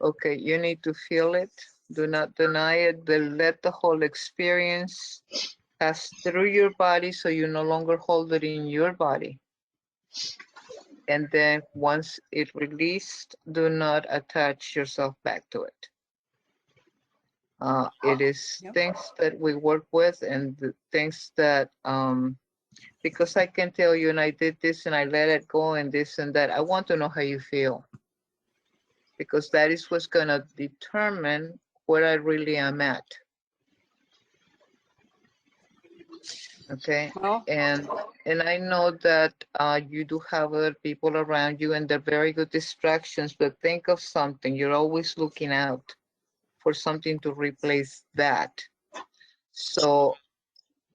Okay, you need to feel it. Do not deny it, but let the whole experience pass through your body so you no longer hold it in your body. And then once it released, do not attach yourself back to it. It is things that we work with, and the things that, because I can tell you, and I did this and I let it go and this and that, I want to know how you feel. Because that is what's gonna determine where I really am at. Okay, and I know that you do have other people around you and they're very good distractions, but think of something. You're always looking out for something to replace that. So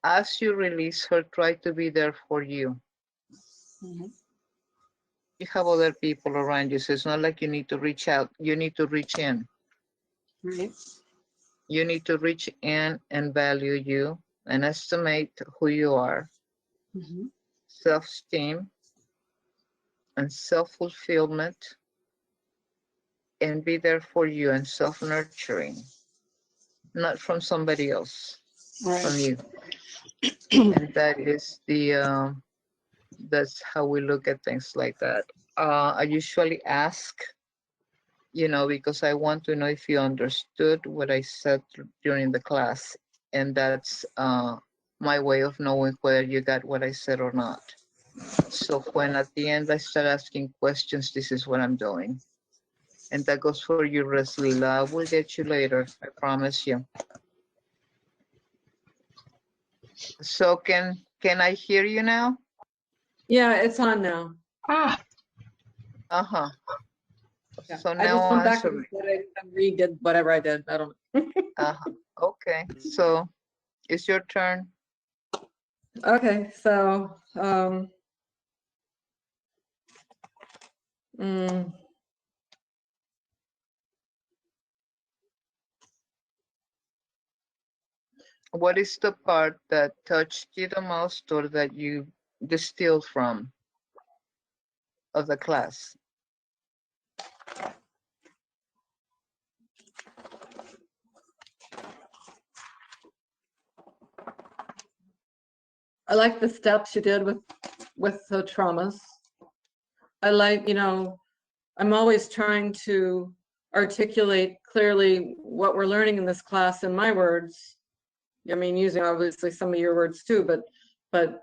as you release her, try to be there for you. Mm-hmm. You have other people around you, so it's not like you need to reach out. You need to reach in. Right. You need to reach in and value you and estimate who you are. Mm-hmm. Self-esteem and self-fulfillment, and be there for you, and self-nurturing, not from somebody else, Right. from you. And that is the that's how we look at things like that. I usually ask, you know, because I want to know if you understood what I said during the class, and that's my way of knowing whether you got what I said or not. So when at the end I start asking questions, this is what I'm doing. And that goes for you, Raslila. I will get you later, I promise you. So can I hear you now? Yeah, it's on now. Ah, Uh-huh. Yeah. So I now just went back answer and me. redid whatever I did. I don't know. Uh-huh. Okay. So it's your turn. Okay, so mm, What is the part that touched you the most or that you distilled from of the class? I like the steps you did with the traumas. I like, I'm always trying to articulate clearly what we're learning in this class in my words. I mean, using obviously some of your words too, but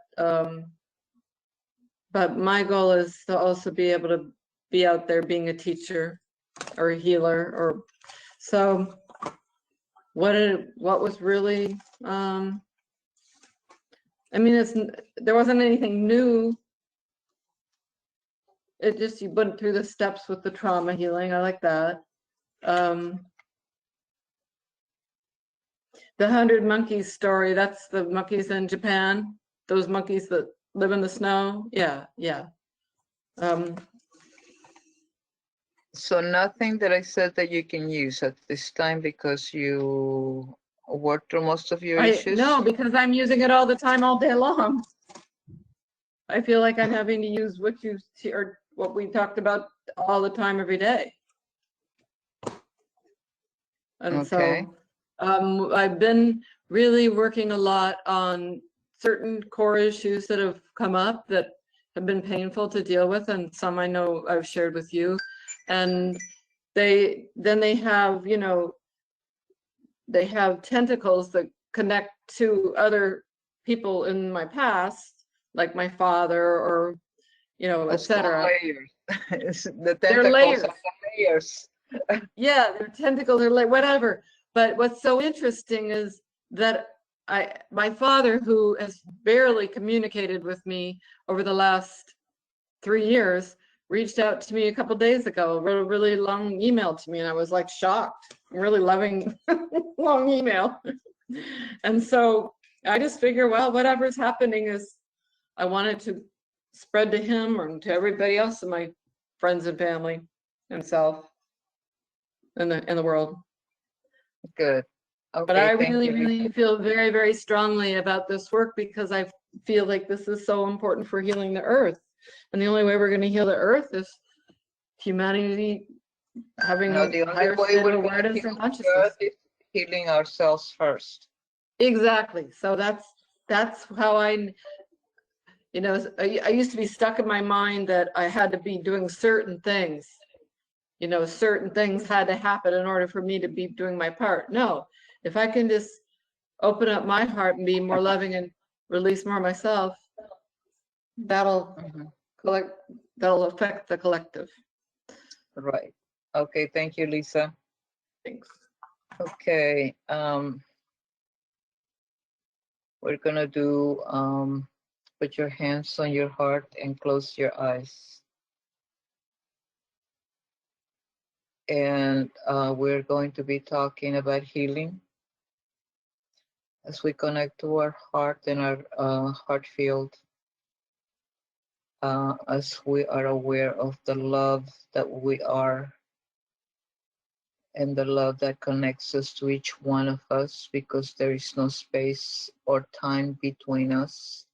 my goal is to also be able to be out there being a teacher or a healer or so. What was really I mean, there wasn't anything new. It just, you went through the steps with the trauma healing. I like that. The 100 Monkeys story, that's the monkeys in Japan, those monkeys that live in the snow. Yeah, yeah. So nothing that I said that you can use at this time because you worked through most of your issues? No, because I'm using it all the time, all day long. I feel like I'm having to use what you see or what we talked about all the time, every day. And Okay. so I've been really working a lot on certain core issues that have come up that have been painful to deal with, and some I know I've shared with you. And they have, they have tentacles that connect to other people in my past, like my father or, etc. Layers. The They're tentacles layers. are the layers. Yeah, they're tentacles, they're like whatever. But what's so interesting is that my father, who has barely communicated with me over the last 3 years, reached out to me a couple days ago, wrote a really long email to me, and I was like shocked. I'm really loving long email. And so I just figure, well, whatever's happening is I wanted to spread to him or to everybody else in my friends and family and self in the world. Good. But I Okay, thank really, you. really feel very, very strongly about this work because I feel like this is so important for healing the earth. And the only way we're going to heal the earth is humanity having No, a the only higher way state of we're going to awareness heal and the consciousness. earth is healing ourselves first. Exactly. So that's how I used to be stuck in my mind that I had to be doing certain things. Certain things had to happen in order for me to be doing my part. No, if I can just open up my heart and be more loving and release more myself, that'll affect the collective. Right. Okay, thank you, Lisa. Thanks. Okay, we're gonna do put your hands on your heart and close your eyes. And we're going to be talking about healing as we connect to our heart and our heart field, as we are aware of the love that we are and the love that connects us to each one of us, because there is no space or time between us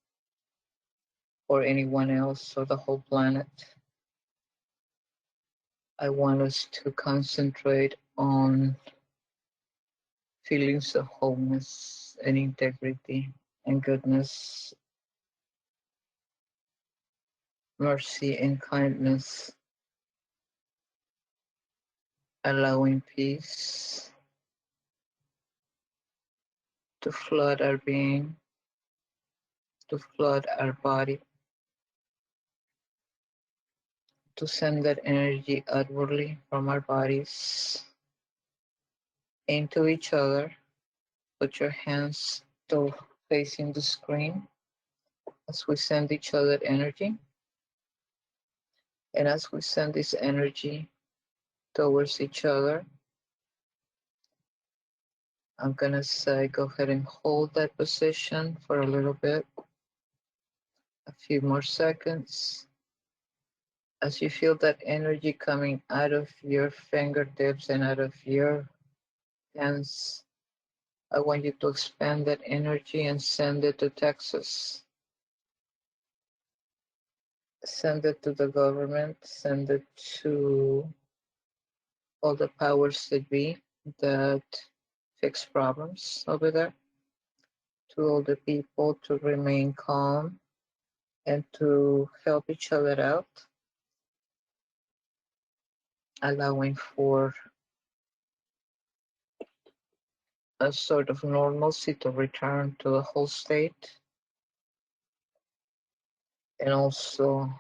or anyone else or the whole planet. I want us to concentrate on feelings of wholeness and integrity and goodness, mercy and kindness, allowing peace to flood our being, to flood our body, to send that energy outwardly from our bodies into each other. Put your hands still facing the screen as we send each other energy. And as we send this energy towards each other, I'm going to say go ahead and hold that position for a little bit, a few more seconds. As you feel that energy coming out of your fingertips and out of your hands, I want you to expand that energy and send it to Texas. Send it to the government, send it to all the powers that be that fix problems over there, to all the people to remain calm and to help each other out, allowing for a sort of normalcy to return to the whole state, and also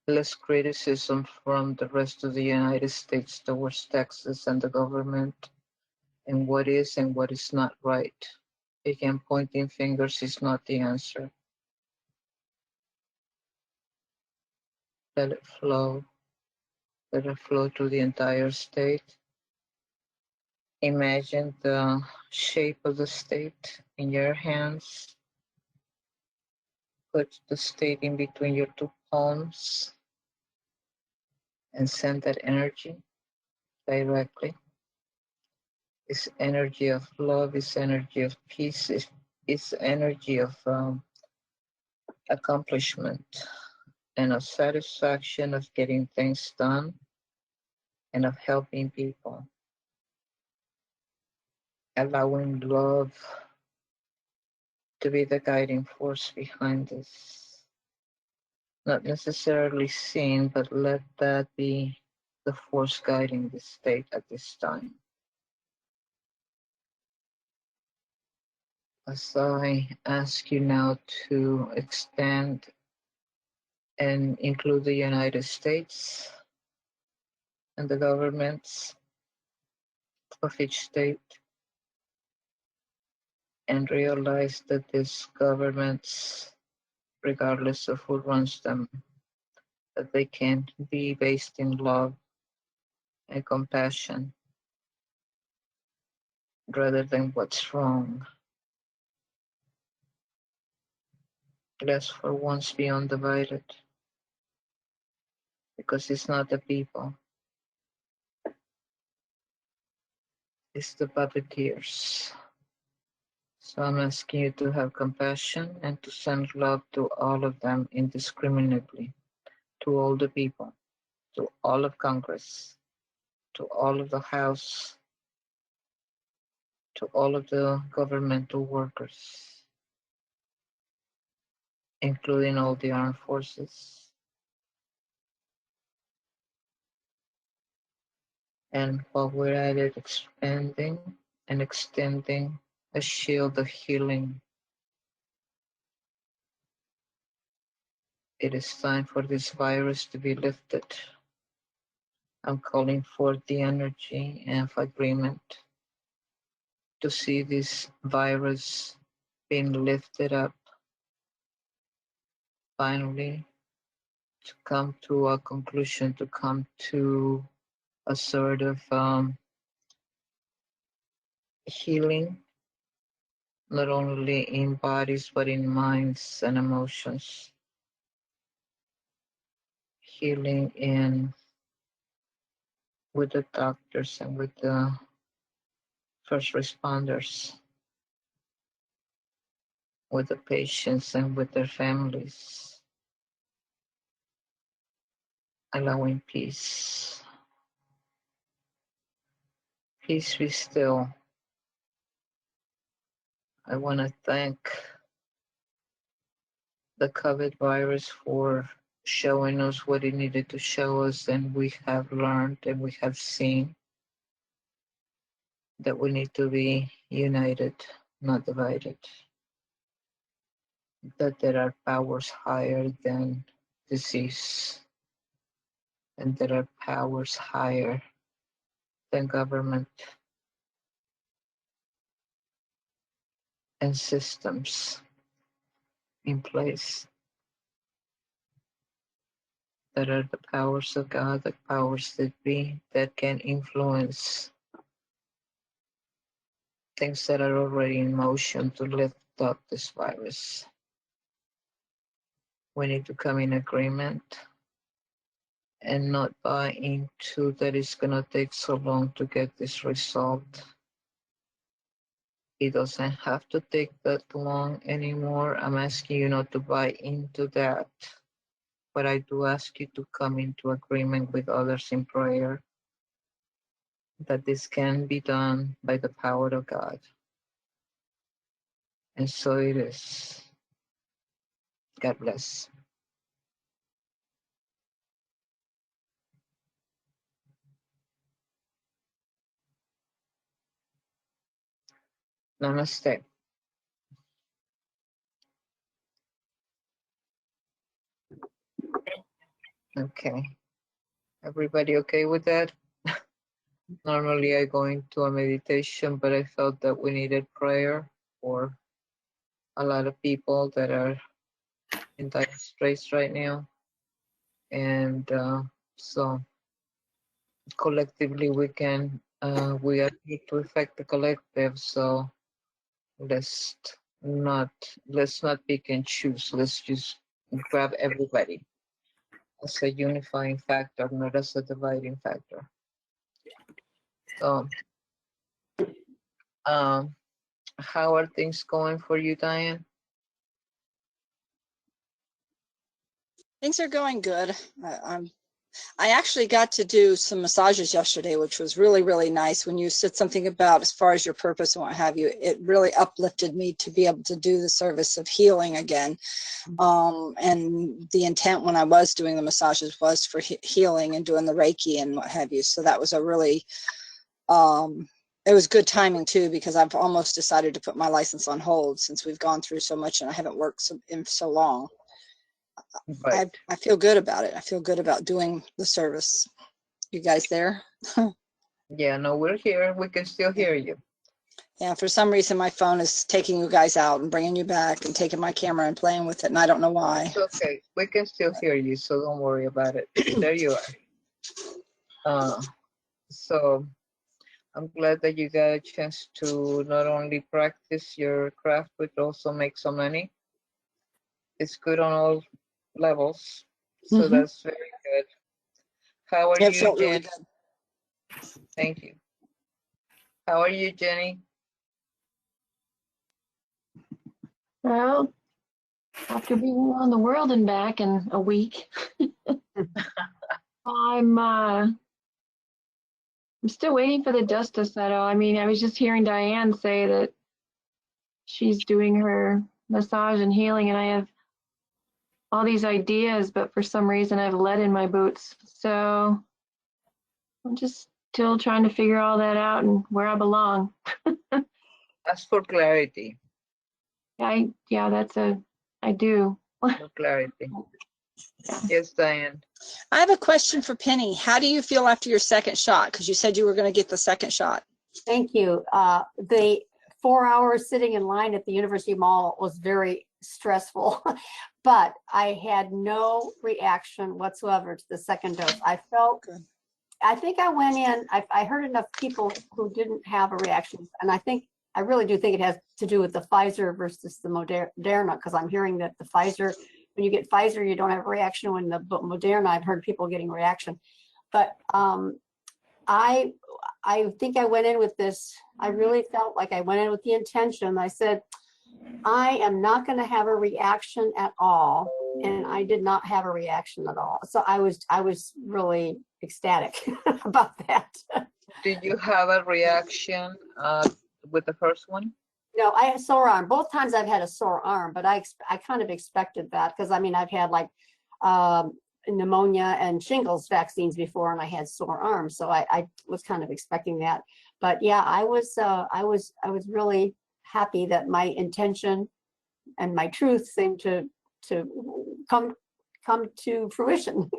less criticism from the rest of the United States towards Texas and the government and what is and what is not right. Again, pointing fingers is not the answer. Let it flow. Let it flow through the entire state. Imagine the shape of the state in your hands. Put the state in between your two palms and send that energy directly. This energy of love, this energy of peace, it's energy of accomplishment and of satisfaction of getting things done and of helping people, allowing love to be the guiding force behind this. Not necessarily seen, but let that be the force guiding the state at this time. As I ask you now to expand and include the United States and the governments of each state, and realize that these governments, regardless of who runs them, that they can be based in love and compassion rather than what's wrong. Let's for once be undivided, because it's not the people, it's the puppeteers. So I'm asking you to have compassion and to send love to all of them indiscriminately, to all the people, to all of Congress, to all of the House, to all of the governmental workers, including all the armed forces. And while we're at it, expanding and extending a shield of healing, it is time for this virus to be lifted. I'm calling forth the energy of agreement to see this virus being lifted up, finally, to come to a conclusion, to come to a sort of healing, not only in bodies, but in minds and emotions. Healing in with the doctors and with the first responders, with the patients and with their families, allowing peace. Peace be still. I want to thank the COVID virus for showing us what it needed to show us, and we have learned and we have seen that we need to be united, not divided. That there are powers higher than disease, and there are powers higher than government and systems in place. that are the powers of God, the powers that be, that can influence things that are already in motion to lift up this virus. We need to come in agreement and not buy into that it's going to take so long to get this result. It doesn't have to take that long anymore. I'm asking you not to buy into that. But I do ask you to come into agreement with others in prayer that this can be done by the power of God. And so it is. God bless. Namaste. Okay. Everybody okay with that? Normally I go into a meditation, but I felt that we needed prayer for a lot of people that are in dire straits right now. And so collectively we are here to affect the collective. So let's not pick and choose. Let's just grab everybody as a unifying factor, not as a dividing factor. So how are things going for you, Diane? Things are going good. I actually got to do some massages yesterday, which was really, really nice. When you said something about as far as your purpose and what have you, it really uplifted me to be able to do the service of healing again. And the intent when I was doing the massages was for healing and doing the Reiki and what have you. So that was a really, it was good timing too, because I've almost decided to put my license on hold since we've gone through so much and I haven't worked in so long. Right. I feel good about it. I feel good about doing the service. You guys there? Yeah, no, we're here. We can still hear you. Yeah, for some reason my phone is taking you guys out and bringing you back and taking my camera and playing with it, and I don't know why. It's okay. We can still hear you, so don't worry about it. There you are. So I'm glad that you got a chance to not only practice your craft, but also make some money. It's good on all levels. So that's very good. How are It you, felt Jen? really good. Thank you. How are you, Jenny? Well, after being around the world and back in a week, I'm still waiting for the dust to settle. I mean, I was just hearing Diane say that she's doing her massage and healing, and I have all these ideas, but for some reason I have lead in my boots. So I'm just still trying to figure all that out and where I belong. Ask for clarity. I do. For clarity. Yes, Diane. I have a question for Penny. How do you feel after your second shot? Because you said you were going to get the second shot. Thank you. The 4 hours sitting in line at the University Mall was very stressful, but I had no reaction whatsoever to the second dose. I felt Good. I think I went in, I heard enough people who didn't have a reaction. And I really do think it has to do with the Pfizer versus the Moderna, because I'm hearing that the Pfizer, when you get Pfizer, you don't have a reaction. When the Moderna, I've heard people getting a reaction. But I think I went in with this, I really felt like I went in with the intention. I said, I am not going to have a reaction at all. And I did not have a reaction at all. So I was really ecstatic about that. Did you have a reaction with the first one? No, I had a sore arm. Both times I've had a sore arm, but I kind of expected that, because I mean, I've had like pneumonia and shingles vaccines before, and I had sore arms. So I was kind of expecting that. But yeah, I was really happy that my intention and my truth seemed to come to fruition.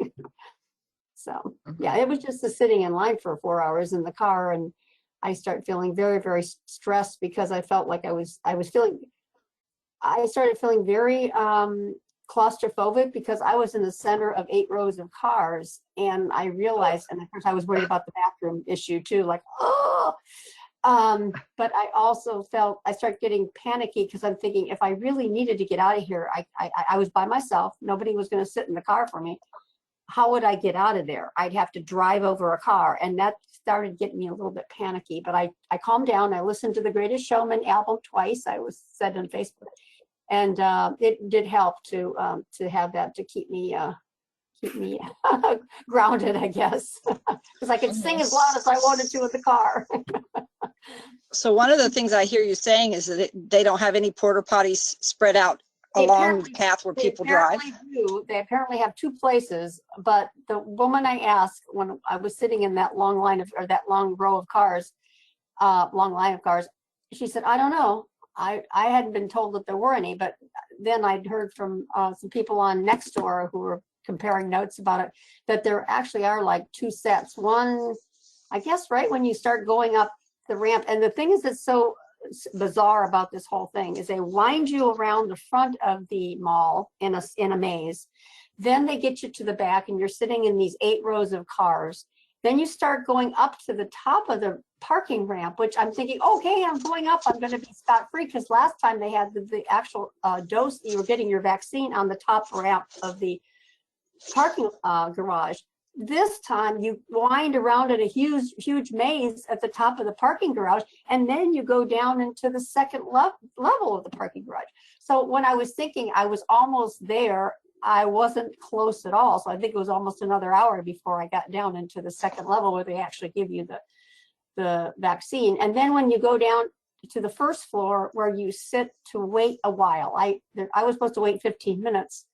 So yeah, it was just the sitting in line for 4 hours in the car, and I started feeling very, very stressed, because I felt like I started feeling very claustrophobic because I was in the center of 8 rows of cars, and I realized, and of course I was worried about the bathroom issue too, like, oh, but I also felt, I started getting panicky because I'm thinking if I really needed to get out of here, I was by myself, nobody was going to sit in the car for me. How would I get out of there? I'd have to drive over a car, and that started getting me a little bit panicky, but I calmed down. I listened to the Greatest Showman album twice. I was said on Facebook, and it did help to have that to keep me grounded, I guess, because I could sing as loud as I wanted to in the car. So one of the things I hear you saying is that they don't have any porta potties spread out along the path where people drive. They apparently have 2 places, but the woman I asked when I was sitting in that long line of, or that long row of cars, long line of cars, she said, I don't know. I hadn't been told that there were any, but then I'd heard from some people on Nextdoor who were comparing notes about it, that there actually are like 2 sets. One, I guess, right when you start going up the ramp. And the thing is that's so bizarre about this whole thing is they wind you around the front of the mall in a maze. Then they get you to the back and you're sitting in these 8 rows of cars. Then you start going up to the top of the parking ramp, which I'm thinking, okay, I'm going up, I'm going to be scot-free, because last time they had the actual dose, you were getting your vaccine on the top ramp of the parking garage. This time you wind around in a huge maze at the top of the parking garage, and then you go down into the second level of the parking garage. So when I was thinking I was almost there, I wasn't close at all. So I think it was almost another hour before I got down into the second level where they actually give you the vaccine. And then when you go down to the first floor where you sit to wait a while, I was supposed to wait 15 minutes.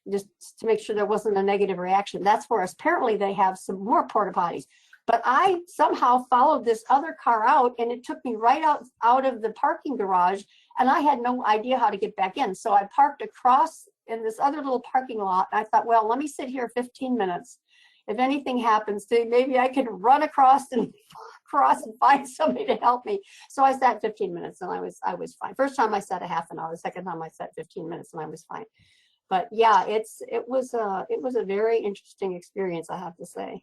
Just to make sure there wasn't a negative reaction. That's where apparently they have some more porta potties. But I somehow followed this other car out, and it took me right out of the parking garage, and I had no idea how to get back in. So I parked across in this other little parking lot. And I thought, well, let me sit here 15 minutes. If anything happens, maybe I could run across and find somebody to help me. So I sat 15 minutes, and I was fine. First time I sat a half an hour. The second time I sat 15 minutes, and I was fine. But yeah, it was a very interesting experience, I have to say.